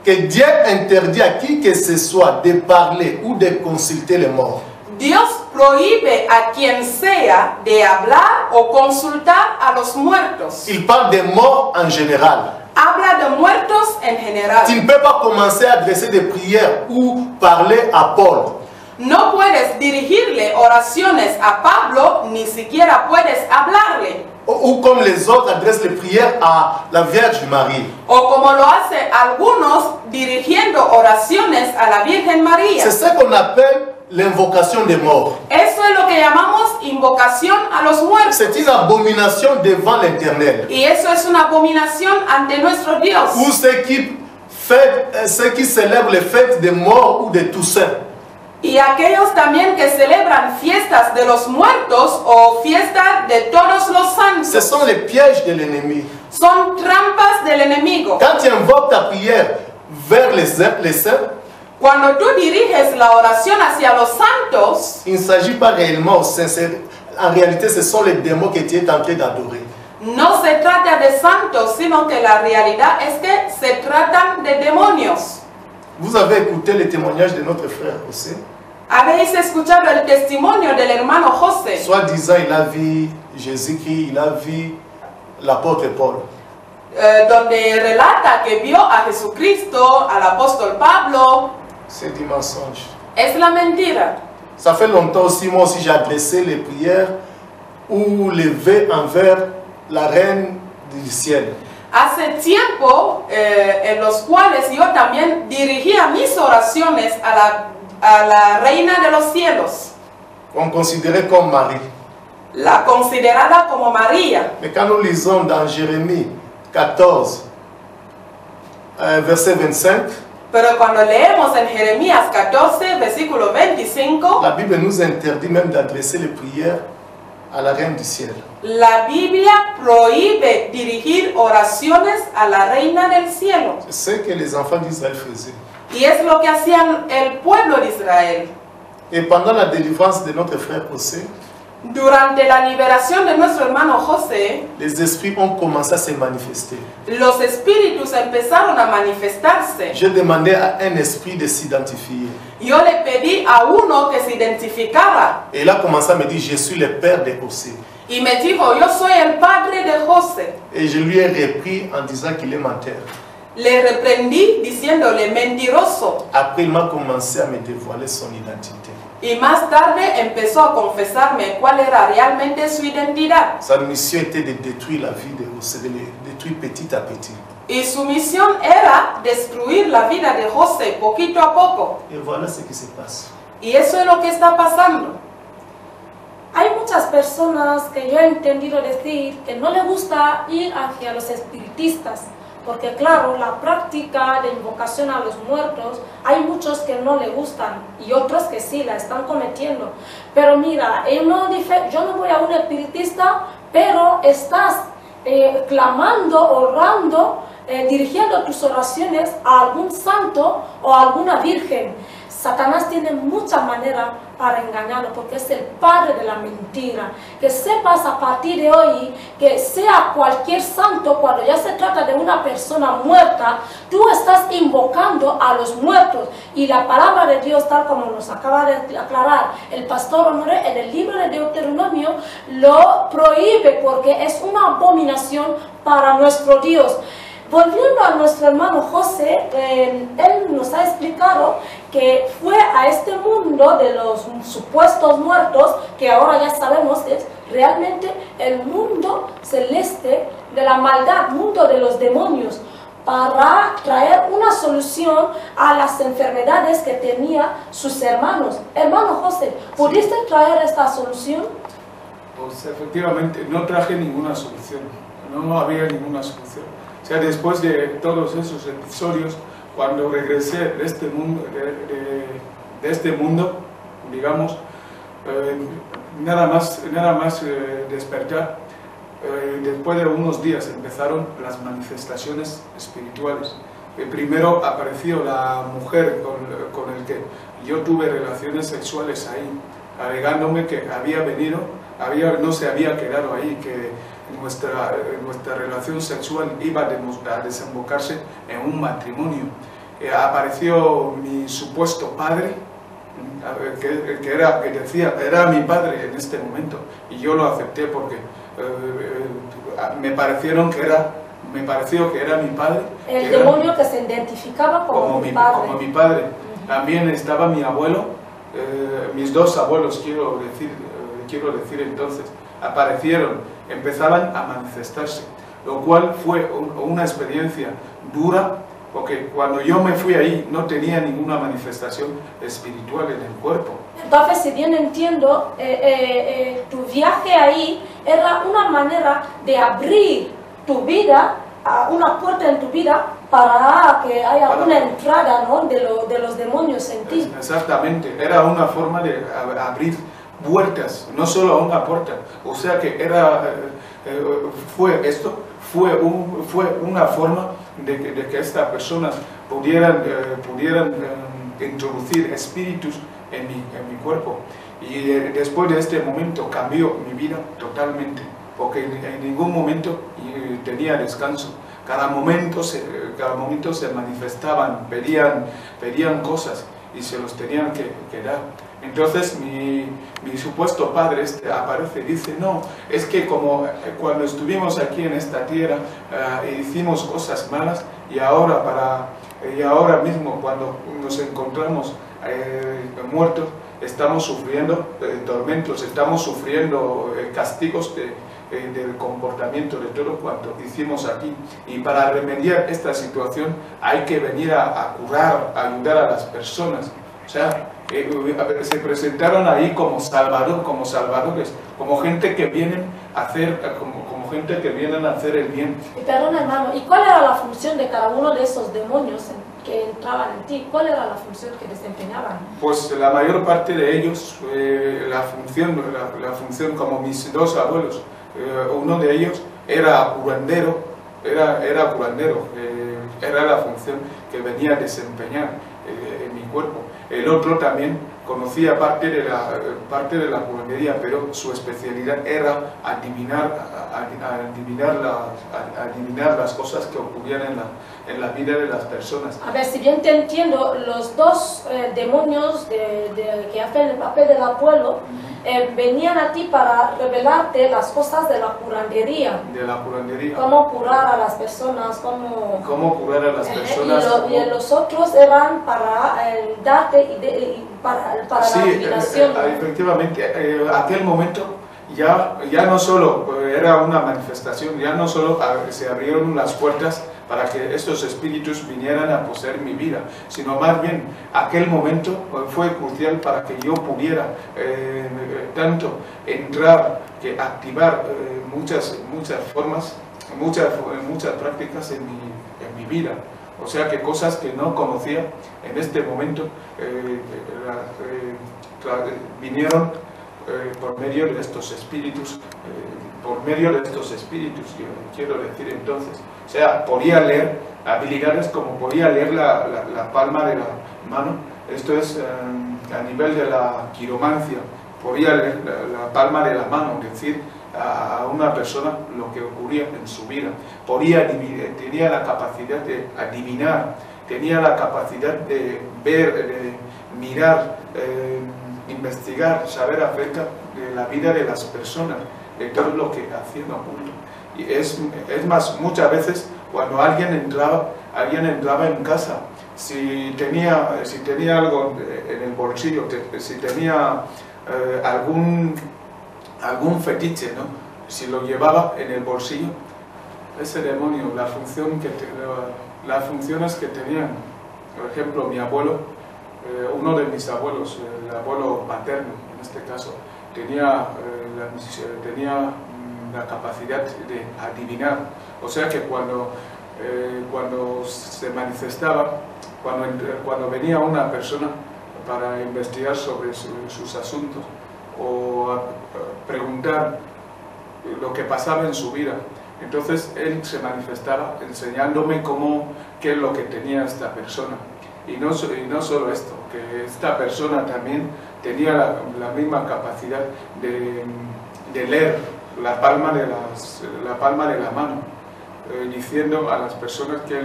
que Dieu interdit à qui que ce soit de parler ou de consulter les morts. Dios prohíbe a quien sea de hablar o consultar a los muertos. Il parle des morts en général. Habla de muertos en general. Tu ne peux pas commencer à adresser des prières ou parler à Paul. No puedes dirigirle oraciones a Pablo, ni siquiera puedes hablarle. Ou comme les autres adressent les prières à la Vierge Marie. O como lo hace algunos dirigiendo oraciones a la Virgen María. C'est ce qu'on appelle l'invocation des morts. Eso es lo que llamamos invocación a los muertos. C'est une abomination devant l'Éternel. Y eso es una abominación ante nuestro Dios. Ou ceux qui célèbrent les fêtes des morts ou des Toussaint. Y aquellos también que celebran fiestas de los muertos o fiestas de todos los Ce santos. sont les pièges de l'ennemi. Son trampas del enemigo. Quand tu invoques ta prière vers les saints, Cuando tú diriges la oración hacia los santos, il ne s'agit pas réellement au sincère. En réalité, ce sont les démons que tu es en train d'adorer. no se trata de santos, sino que la realidad es que se tratan de demonios. Vous avez écouté le témoignage de notre frère José. Habéis escuchado el testimonio del hermano José, Soi-disant, il a vu Jésus-Christ, il a vu l'apôtre Paul. donde relata que vio a Jesucristo, al apóstol Pablo. C'est du mensonge. Es la mentira. Ça fait longtemps aussi, moi aussi, j'ai adressé les prières ou les vœux envers la reine du ciel. Hace tiempo en los cuales yo también dirigía mis oraciones a la reina de los cielos, On considérait comme Marie. la considerada como María. Mais quand nous lisons dans Jérémie 14, verset 25, Pero cuando leemos en Jeremías 14, versículo 25, la Bible nous interdit même d'adresser les prières à la reine du ciel. la Biblia prohíbe dirigir oraciones a la reina del cielo. C'est ce que les enfants d'Israël faisaient. Y es lo que hacían el pueblo de Israel. Et pendant la délivrance de notre frère José, Durante la liberación de nuestro hermano José, les esprits ont commencé à se manifester. los espíritus empezaron a manifestarse. J'ai demandé à un esprit de s'identifier. Yo le pedí a uno que se identificara Et il a commencé à me dire, je suis le père de José. y me dijo, yo soy el padre de José. Et je lui ai repris en disant qu'il est menteur. Le reprendí diciéndole mentiroso Après, il m'a commencé à me dévoiler son identité. y más tarde empezó a confesarme cuál era realmente su identidad. Sa mission était de détruire la vie de José, de le détruire petit à petit. Y su misión era destruir la vida de José poquito a poco. Et voilà ce qui se passe. Y eso es lo que está pasando. Hay muchas personas que yo he entendido decir que no le gusta ir hacia los espiritistas, porque claro, la práctica de invocación a los muertos, hay muchos que no le gustan y otros que sí la están cometiendo. Pero mira, yo no voy a un espiritista, pero estás clamando, orando, dirigiendo tus oraciones a algún santo o a alguna virgen. Satanás tiene muchas maneras para engañarlo porque es el padre de la mentira. Que sepas a partir de hoy que sea cualquier santo, cuando ya se trata de una persona muerta, tú estás invocando a los muertos. Y la palabra de Dios, tal como nos acaba de aclarar el pastor Honoré en el libro de Deuteronomio, lo prohíbe porque es una abominación para nuestro Dios. Volviendo a nuestro hermano José, él nos ha explicado que fue a este mundo de los supuestos muertos, que ahora ya sabemos que es realmente el mundo celeste de la maldad, mundo de los demonios, para traer una solución a las enfermedades que tenían sus hermanos. Hermano José, ¿pudiste traer esta solución? Pues efectivamente, no traje ninguna solución, no había ninguna solución. O sea, después de todos esos episodios, cuando regresé de este mundo, digamos, nada más despertar, después de unos días empezaron las manifestaciones espirituales. Primero apareció la mujer con el que yo tuve relaciones sexuales ahí, alegándome que había venido, no se había quedado ahí, que nuestra relación sexual iba a desembocarse en un matrimonio. Apareció mi supuesto padre, que decía, era mi padre en este momento, y yo lo acepté porque me pareció que era mi padre. El demonio que se identificaba como mi padre. Como mi padre. También estaba mi abuelo, mis dos abuelos, quiero decir entonces, aparecieron, empezaban a manifestarse, lo cual fue una experiencia dura, porque cuando yo me fui ahí no tenía ninguna manifestación espiritual en el cuerpo. Entonces, si bien entiendo, tu viaje ahí era una manera de abrir tu vida, una puerta en tu vida, para que haya una entrada, ¿no?, de los demonios en ti. Exactamente, era una forma de abrir puertas, no solo una puerta. O sea que fue una forma de que estas personas pudieran introducir espíritus en mi cuerpo. Y después de este momento cambió mi vida totalmente, porque en ningún momento tenía descanso. Cada momento se manifestaban, pedían cosas y se los tenían que dar. Entonces mi supuesto padre aparece y dice, no, es que como cuando estuvimos aquí en esta tierra hicimos cosas malas y ahora mismo cuando nos encontramos muertos estamos sufriendo tormentos, estamos sufriendo castigos del comportamiento de todo cuanto hicimos aquí, y para remediar esta situación hay que venir a curar, a ayudar a las personas. O sea, se presentaron ahí como salvadores, como gente que vienen a hacer, como gente que vienen a hacer el bien. Y perdón, hermano, ¿y cuál era la función de cada uno de esos demonios que entraban en ti? ¿Cuál era la función que desempeñaban? Pues la mayor parte de ellos, la función como mis dos abuelos, uno de ellos era curandero, era la función que venía a desempeñar en mi cuerpo. El otro también conocía parte de la curandería, pero su especialidad era adivinar las cosas que ocurrían en la vida de las personas. A ver, si bien te entiendo, los dos demonios que hacen el papel del abuelo venían a ti para revelarte las cosas de la curandería. De la curandería. Cómo curar a las personas, cómo curar a las personas. Y los otros eran para darte para sí, la adivinación. Efectivamente, aquel momento ya no solo era una manifestación, ya no solo se abrieron las puertas para que estos espíritus vinieran a poseer mi vida, sino más bien aquel momento fue crucial para que yo pudiera tanto entrar, que activar muchas formas, muchas prácticas en mi vida. O sea que cosas que no conocía en este momento vinieron por medio de estos espíritus, yo quiero decir entonces. O sea, podía leer habilidades como podía leer la palma de la mano. Esto es a nivel de la quiromancia. Podía leer la palma de la mano, decir a una persona lo que ocurría en su vida. Tenía la capacidad de adivinar, tenía la capacidad de ver, de mirar, investigar, saber acerca de la vida de las personas, de todo lo que hacían oculto. Y es más, muchas veces cuando alguien entraba en casa, si tenía algo en el bolsillo, si tenía algún fetiche, ¿no? Si lo llevaba en el bolsillo, ese demonio, las funciones que tenían, por ejemplo, mi abuelo, uno de mis abuelos, el abuelo paterno en este caso, tenía la capacidad de adivinar. O sea que cuando se manifestaba, cuando venía una persona para investigar sobre sus asuntos o a preguntar lo que pasaba en su vida, entonces él se manifestaba enseñándome qué es lo que tenía esta persona. Y no solo esto, que esta persona también tenía la misma capacidad de leer la palma de la mano, diciendo a las personas qué es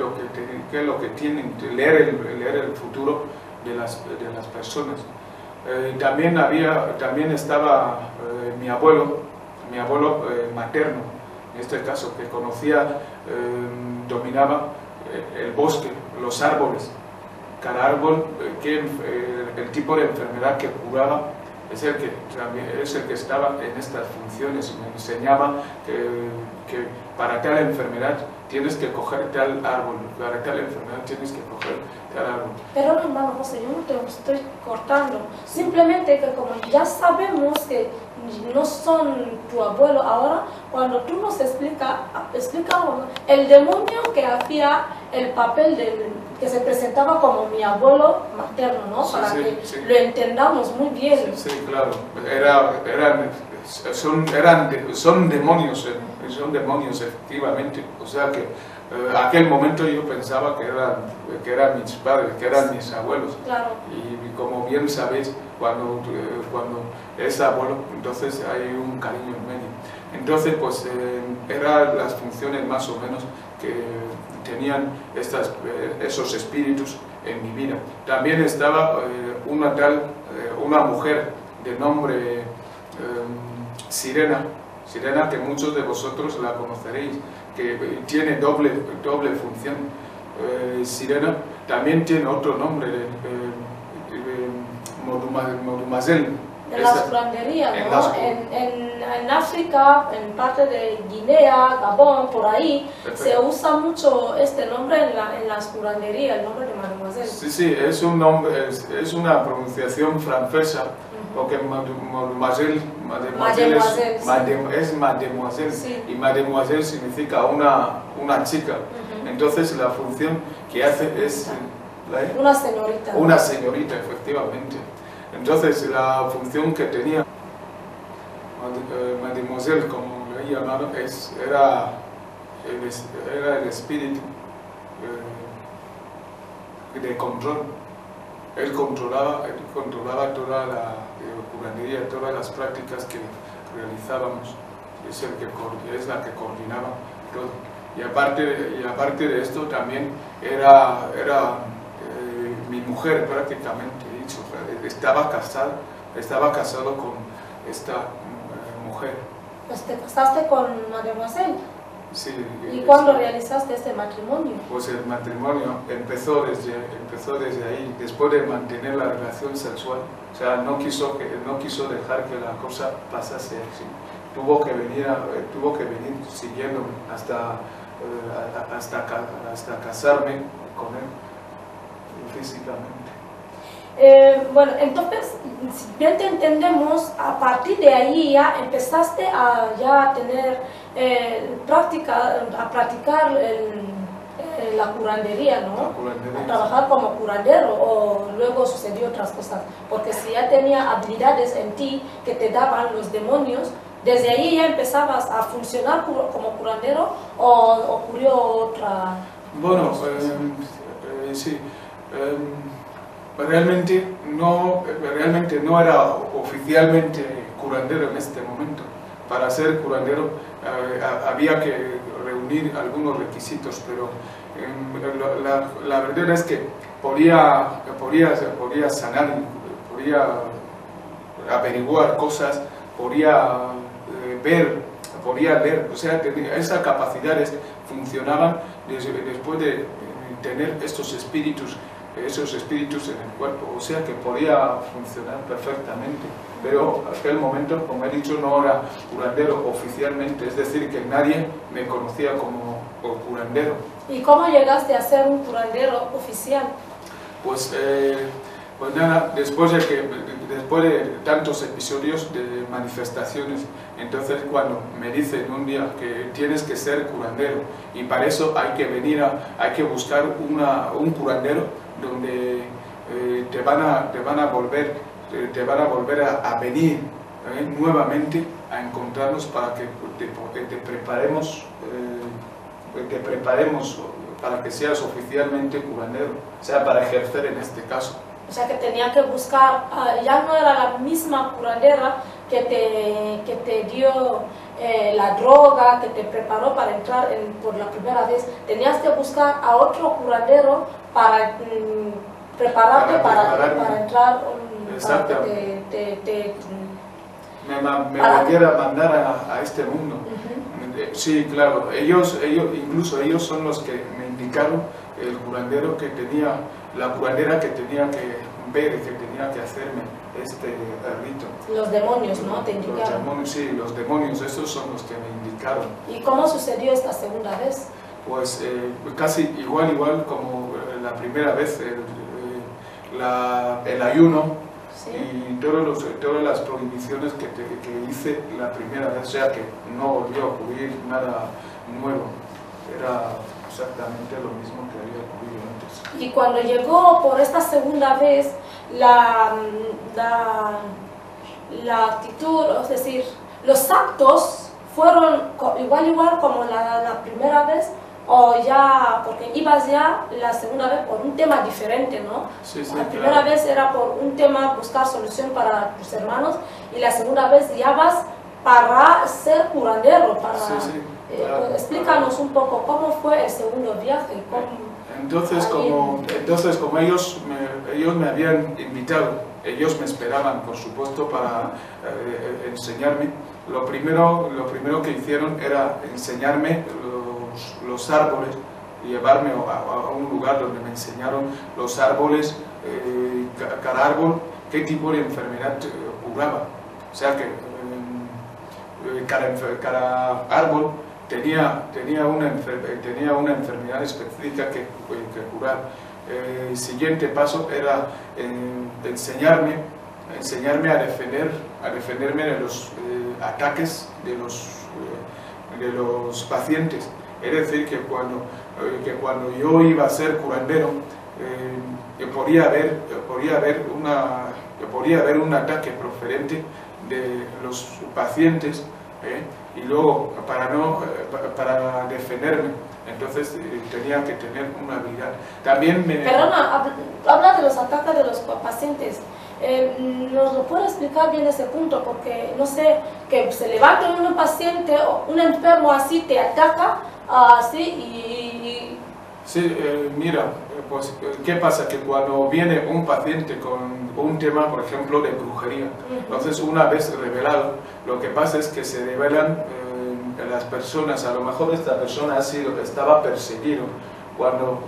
lo que tienen, leer el futuro de las personas. También estaba mi abuelo materno, en este caso, que conocía, dominaba el bosque, los árboles. Cada árbol, el tipo de enfermedad que curaba es el que estaba en estas funciones. Me enseñaba que para tal enfermedad tienes que coger tal árbol, para tal enfermedad tienes que coger tal árbol. Pero hermano José, yo no te estoy cortando, simplemente que como ya sabemos que no son tu abuelo, ahora cuando tú nos explicamos el demonio que hacía el papel que se presentaba como mi abuelo materno, ¿no? Sí, para sí, que sí. lo entendamos muy bien. Sí, claro. Son demonios efectivamente. O sea que aquel momento yo pensaba que eran mis padres, que eran mis abuelos. Claro. Y como bien sabéis, cuando es abuelo, entonces hay un cariño en medio. Entonces, pues eran las funciones más o menos que tenían esos espíritus en mi vida. También estaba una mujer de nombre Sirena, que muchos de vosotros la conoceréis, que tiene doble función. Sirena también tiene otro nombre, Modumazel. En las curanderías, en ¿no? las- En África, en parte de Guinea, Gabón, por ahí, Perfecto. se usa mucho este nombre en las curanderías, el nombre de Mademoiselle. Sí, es un nombre, es una pronunciación francesa, porque Mademoiselle es Mademoiselle, Sí. y Mademoiselle significa una chica. Entonces la función que hace es Una señorita. una señorita, efectivamente. Entonces la función que tenía Mademoiselle, como le he llamado, era el espíritu de control. él controlaba toda la curandería, todas las prácticas que realizábamos, es la que coordinaba todo. Y aparte de esto también era mi mujer prácticamente, dicho, estaba casado con esta mujer. Pues te casaste con Mademoiselle. Sí, ¿Y cuándo realizaste este matrimonio? Pues el matrimonio empezó desde ahí, después de mantener la relación sexual. O sea, no quiso dejar que la cosa pasase así. Tuvo que venir siguiéndome hasta casarme con él físicamente. Bueno, entonces, si bien te entendemos, a partir de ahí ya empezaste a tener a practicar la curandería, ¿no? La curandería, a trabajar como curandero, o luego sucedió otras cosas, porque si ya tenía habilidades en ti que te daban los demonios, desde ahí ya empezabas a funcionar como curandero, o ocurrió otra. Bueno, sí. Realmente no era oficialmente curandero en este momento. Para ser curandero había que reunir algunos requisitos, pero la verdad es que podía sanar, podía averiguar cosas, podía leer, o sea, esas capacidades funcionaban después de tener estos espíritus en el cuerpo, o sea que podía funcionar perfectamente, pero en aquel momento, como he dicho, no era curandero oficialmente, es decir, que nadie me conocía como curandero. ¿Y cómo llegaste a ser un curandero oficial? Pues nada, después de tantos episodios de manifestaciones, entonces cuando me dicen un día que tienes que ser curandero y para eso hay que buscar un curandero donde te van a volver a venir nuevamente a encontrarnos para que te preparemos para que seas oficialmente curandero, o sea, para ejercer en este caso. O sea, que tenía que buscar, ya no era la misma curandera que te dio la droga, que te preparó para entrar por la primera vez. Tenías que buscar a otro curandero para prepararte para entrar, exactamente. para que me volviera a mandar a este mundo. Sí, claro, incluso ellos son los que me indicaron el curandero la curandera que tenía que ver, que tenía que hacerme este rito. Los demonios, ¿no? Te indicaron. Los demonios, esos son los que me indicaron. ¿Y cómo sucedió esta segunda vez? Pues casi igual como la primera vez, el ayuno. ¿Sí? Y todas las prohibiciones que hice la primera vez, o sea que no volvió a ocurrir nada nuevo, era exactamente lo mismo que había ocurrido antes. Y cuando llegó por esta segunda vez, la actitud, es decir, los actos fueron igual como la primera vez, o ya, porque ibas ya la segunda vez por un tema diferente, ¿no? Sí, la primera vez era por un tema, buscar solución para tus hermanos, y la segunda vez ya vas para ser curandero, claro, explícanos un poco cómo fue el segundo viaje. Entonces, como ellos me habían invitado, ellos me esperaban, por supuesto, para enseñarme. Lo primero que hicieron era enseñarme los árboles, llevarme a un lugar donde me enseñaron los árboles, cada árbol, qué tipo de enfermedad curaba. O sea que cada árbol tenía una enfermedad específica que curar. El siguiente paso era enseñarme a defenderme de los ataques de los pacientes. Es decir, que cuando yo iba a ser curandero, podía haber un ataque proferente de los pacientes, y luego para defenderme Entonces tenía que tener una habilidad. También me... Perdona, habla de los ataques de los pacientes. ¿Nos lo puede explicar bien ese punto? Porque no sé, que se levante un paciente o un enfermo así te ataca, así y... Sí, mira, pues ¿qué pasa? Que cuando viene un paciente con un tema, por ejemplo, de brujería, entonces una vez revelado, lo que pasa es que se revelan las personas, a lo mejor esta persona estaba perseguido. Cuando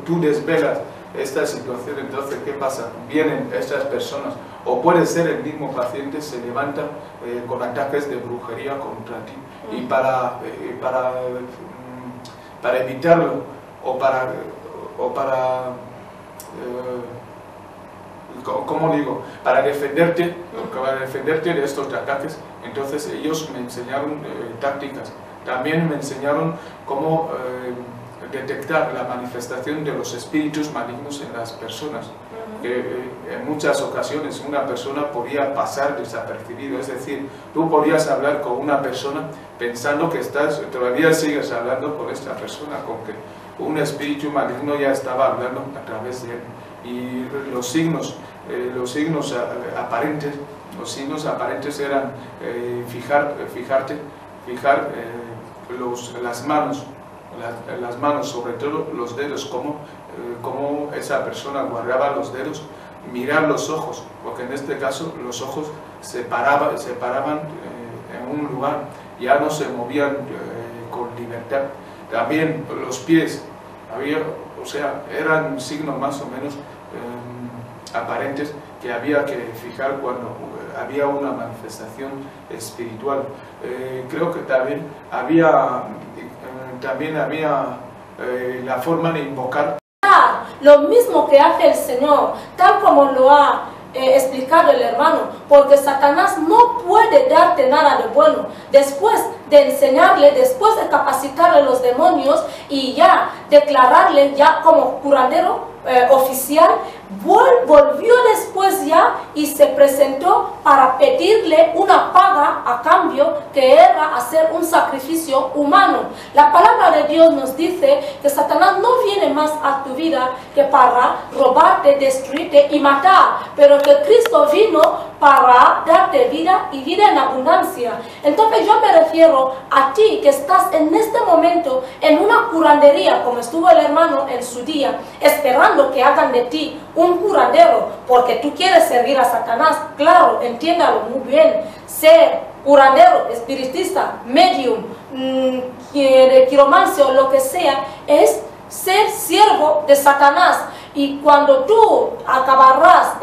tú desvelas esta situación, entonces ¿qué pasa? Vienen estas personas, o puede ser el mismo paciente, se levanta con ataques de brujería contra ti. Y para evitarlo, ¿cómo digo? Para defenderte de estos ataques, entonces ellos me enseñaron tácticas. También me enseñaron cómo detectar la manifestación de los espíritus malignos en las personas. En muchas ocasiones una persona podía pasar desapercibido, es decir, tú podías hablar con una persona pensando que todavía sigues hablando con esta persona, con que un espíritu maligno ya estaba hablando a través de él. Y los signos aparentes eran fijar las manos, sobre todo los dedos, cómo esa persona guardaba los dedos, mirar los ojos, porque en este caso los ojos se paraban en un lugar, ya no se movían con libertad. También los pies, eran signos más o menos aparentes que había que fijar cuando había una manifestación espiritual. Creo que también había la forma de invocar. Lo mismo que hace el Señor, tal como lo ha explicado el hermano, porque Satanás no puede darte nada de bueno. Después de enseñarle, después de capacitarle los demonios y ya declararle ya como curandero oficial, volvió después ya y se presentó para pedirle una paga a cambio, que era hacer un sacrificio humano. La palabra de Dios nos dice que Satanás no viene más a tu vida que para robarte, destruirte y matar, pero que Cristo vino para darte vida y vida en abundancia. Entonces yo me refiero a ti que estás en este momento en una curandería, como estuvo el hermano en su día, esperando que hagan de ti un curandero, porque tú quieres servir a Satanás. Claro, entiéndalo muy bien. Ser curandero, espiritista, medium, de quiromancia o lo que sea, es ser siervo de Satanás. Y cuando tú acabarás,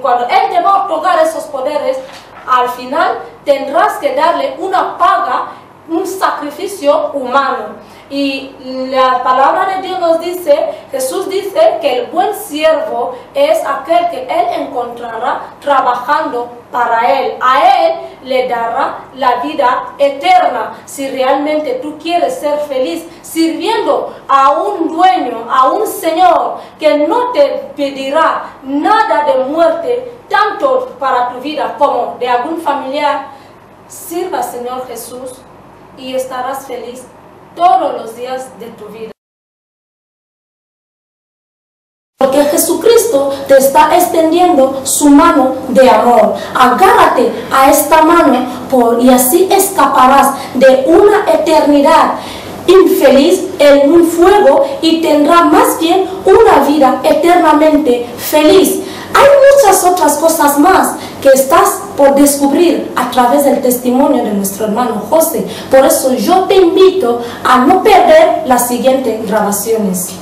cuando él te va a otorgar esos poderes, al final tendrás que darle una paga, un sacrificio humano. Y la palabra de Dios nos dice, Jesús dice que el buen siervo es aquel que él encontrará trabajando para él. A él le dará la vida eterna. Si realmente tú quieres ser feliz sirviendo a un dueño, a un Señor que no te pedirá nada de muerte, tanto para tu vida como de algún familiar, sirva al Señor Jesús y estarás feliz todos los días de tu vida. Porque Jesucristo te está extendiendo su mano de amor. Agárrate a esta mano y así escaparás de una eternidad infeliz en un fuego y tendrás más bien una vida eternamente feliz. Hay muchas otras cosas más que estás por descubrir a través del testimonio de nuestro hermano José. Por eso yo te invito a no perder las siguientes grabaciones.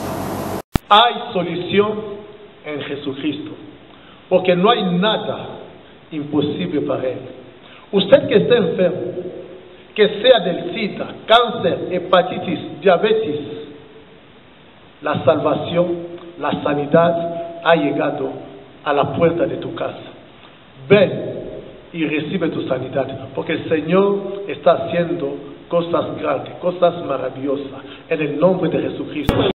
Hay solución en Jesucristo, porque no hay nada imposible para Él. Usted que está enfermo, que sea del SIDA, cáncer, hepatitis, diabetes, la salvación, la sanidad ha llegado a la puerta de tu casa. Ven y recibe tu sanidad, porque el Señor está haciendo cosas grandes, cosas maravillosas, en el nombre de Jesucristo.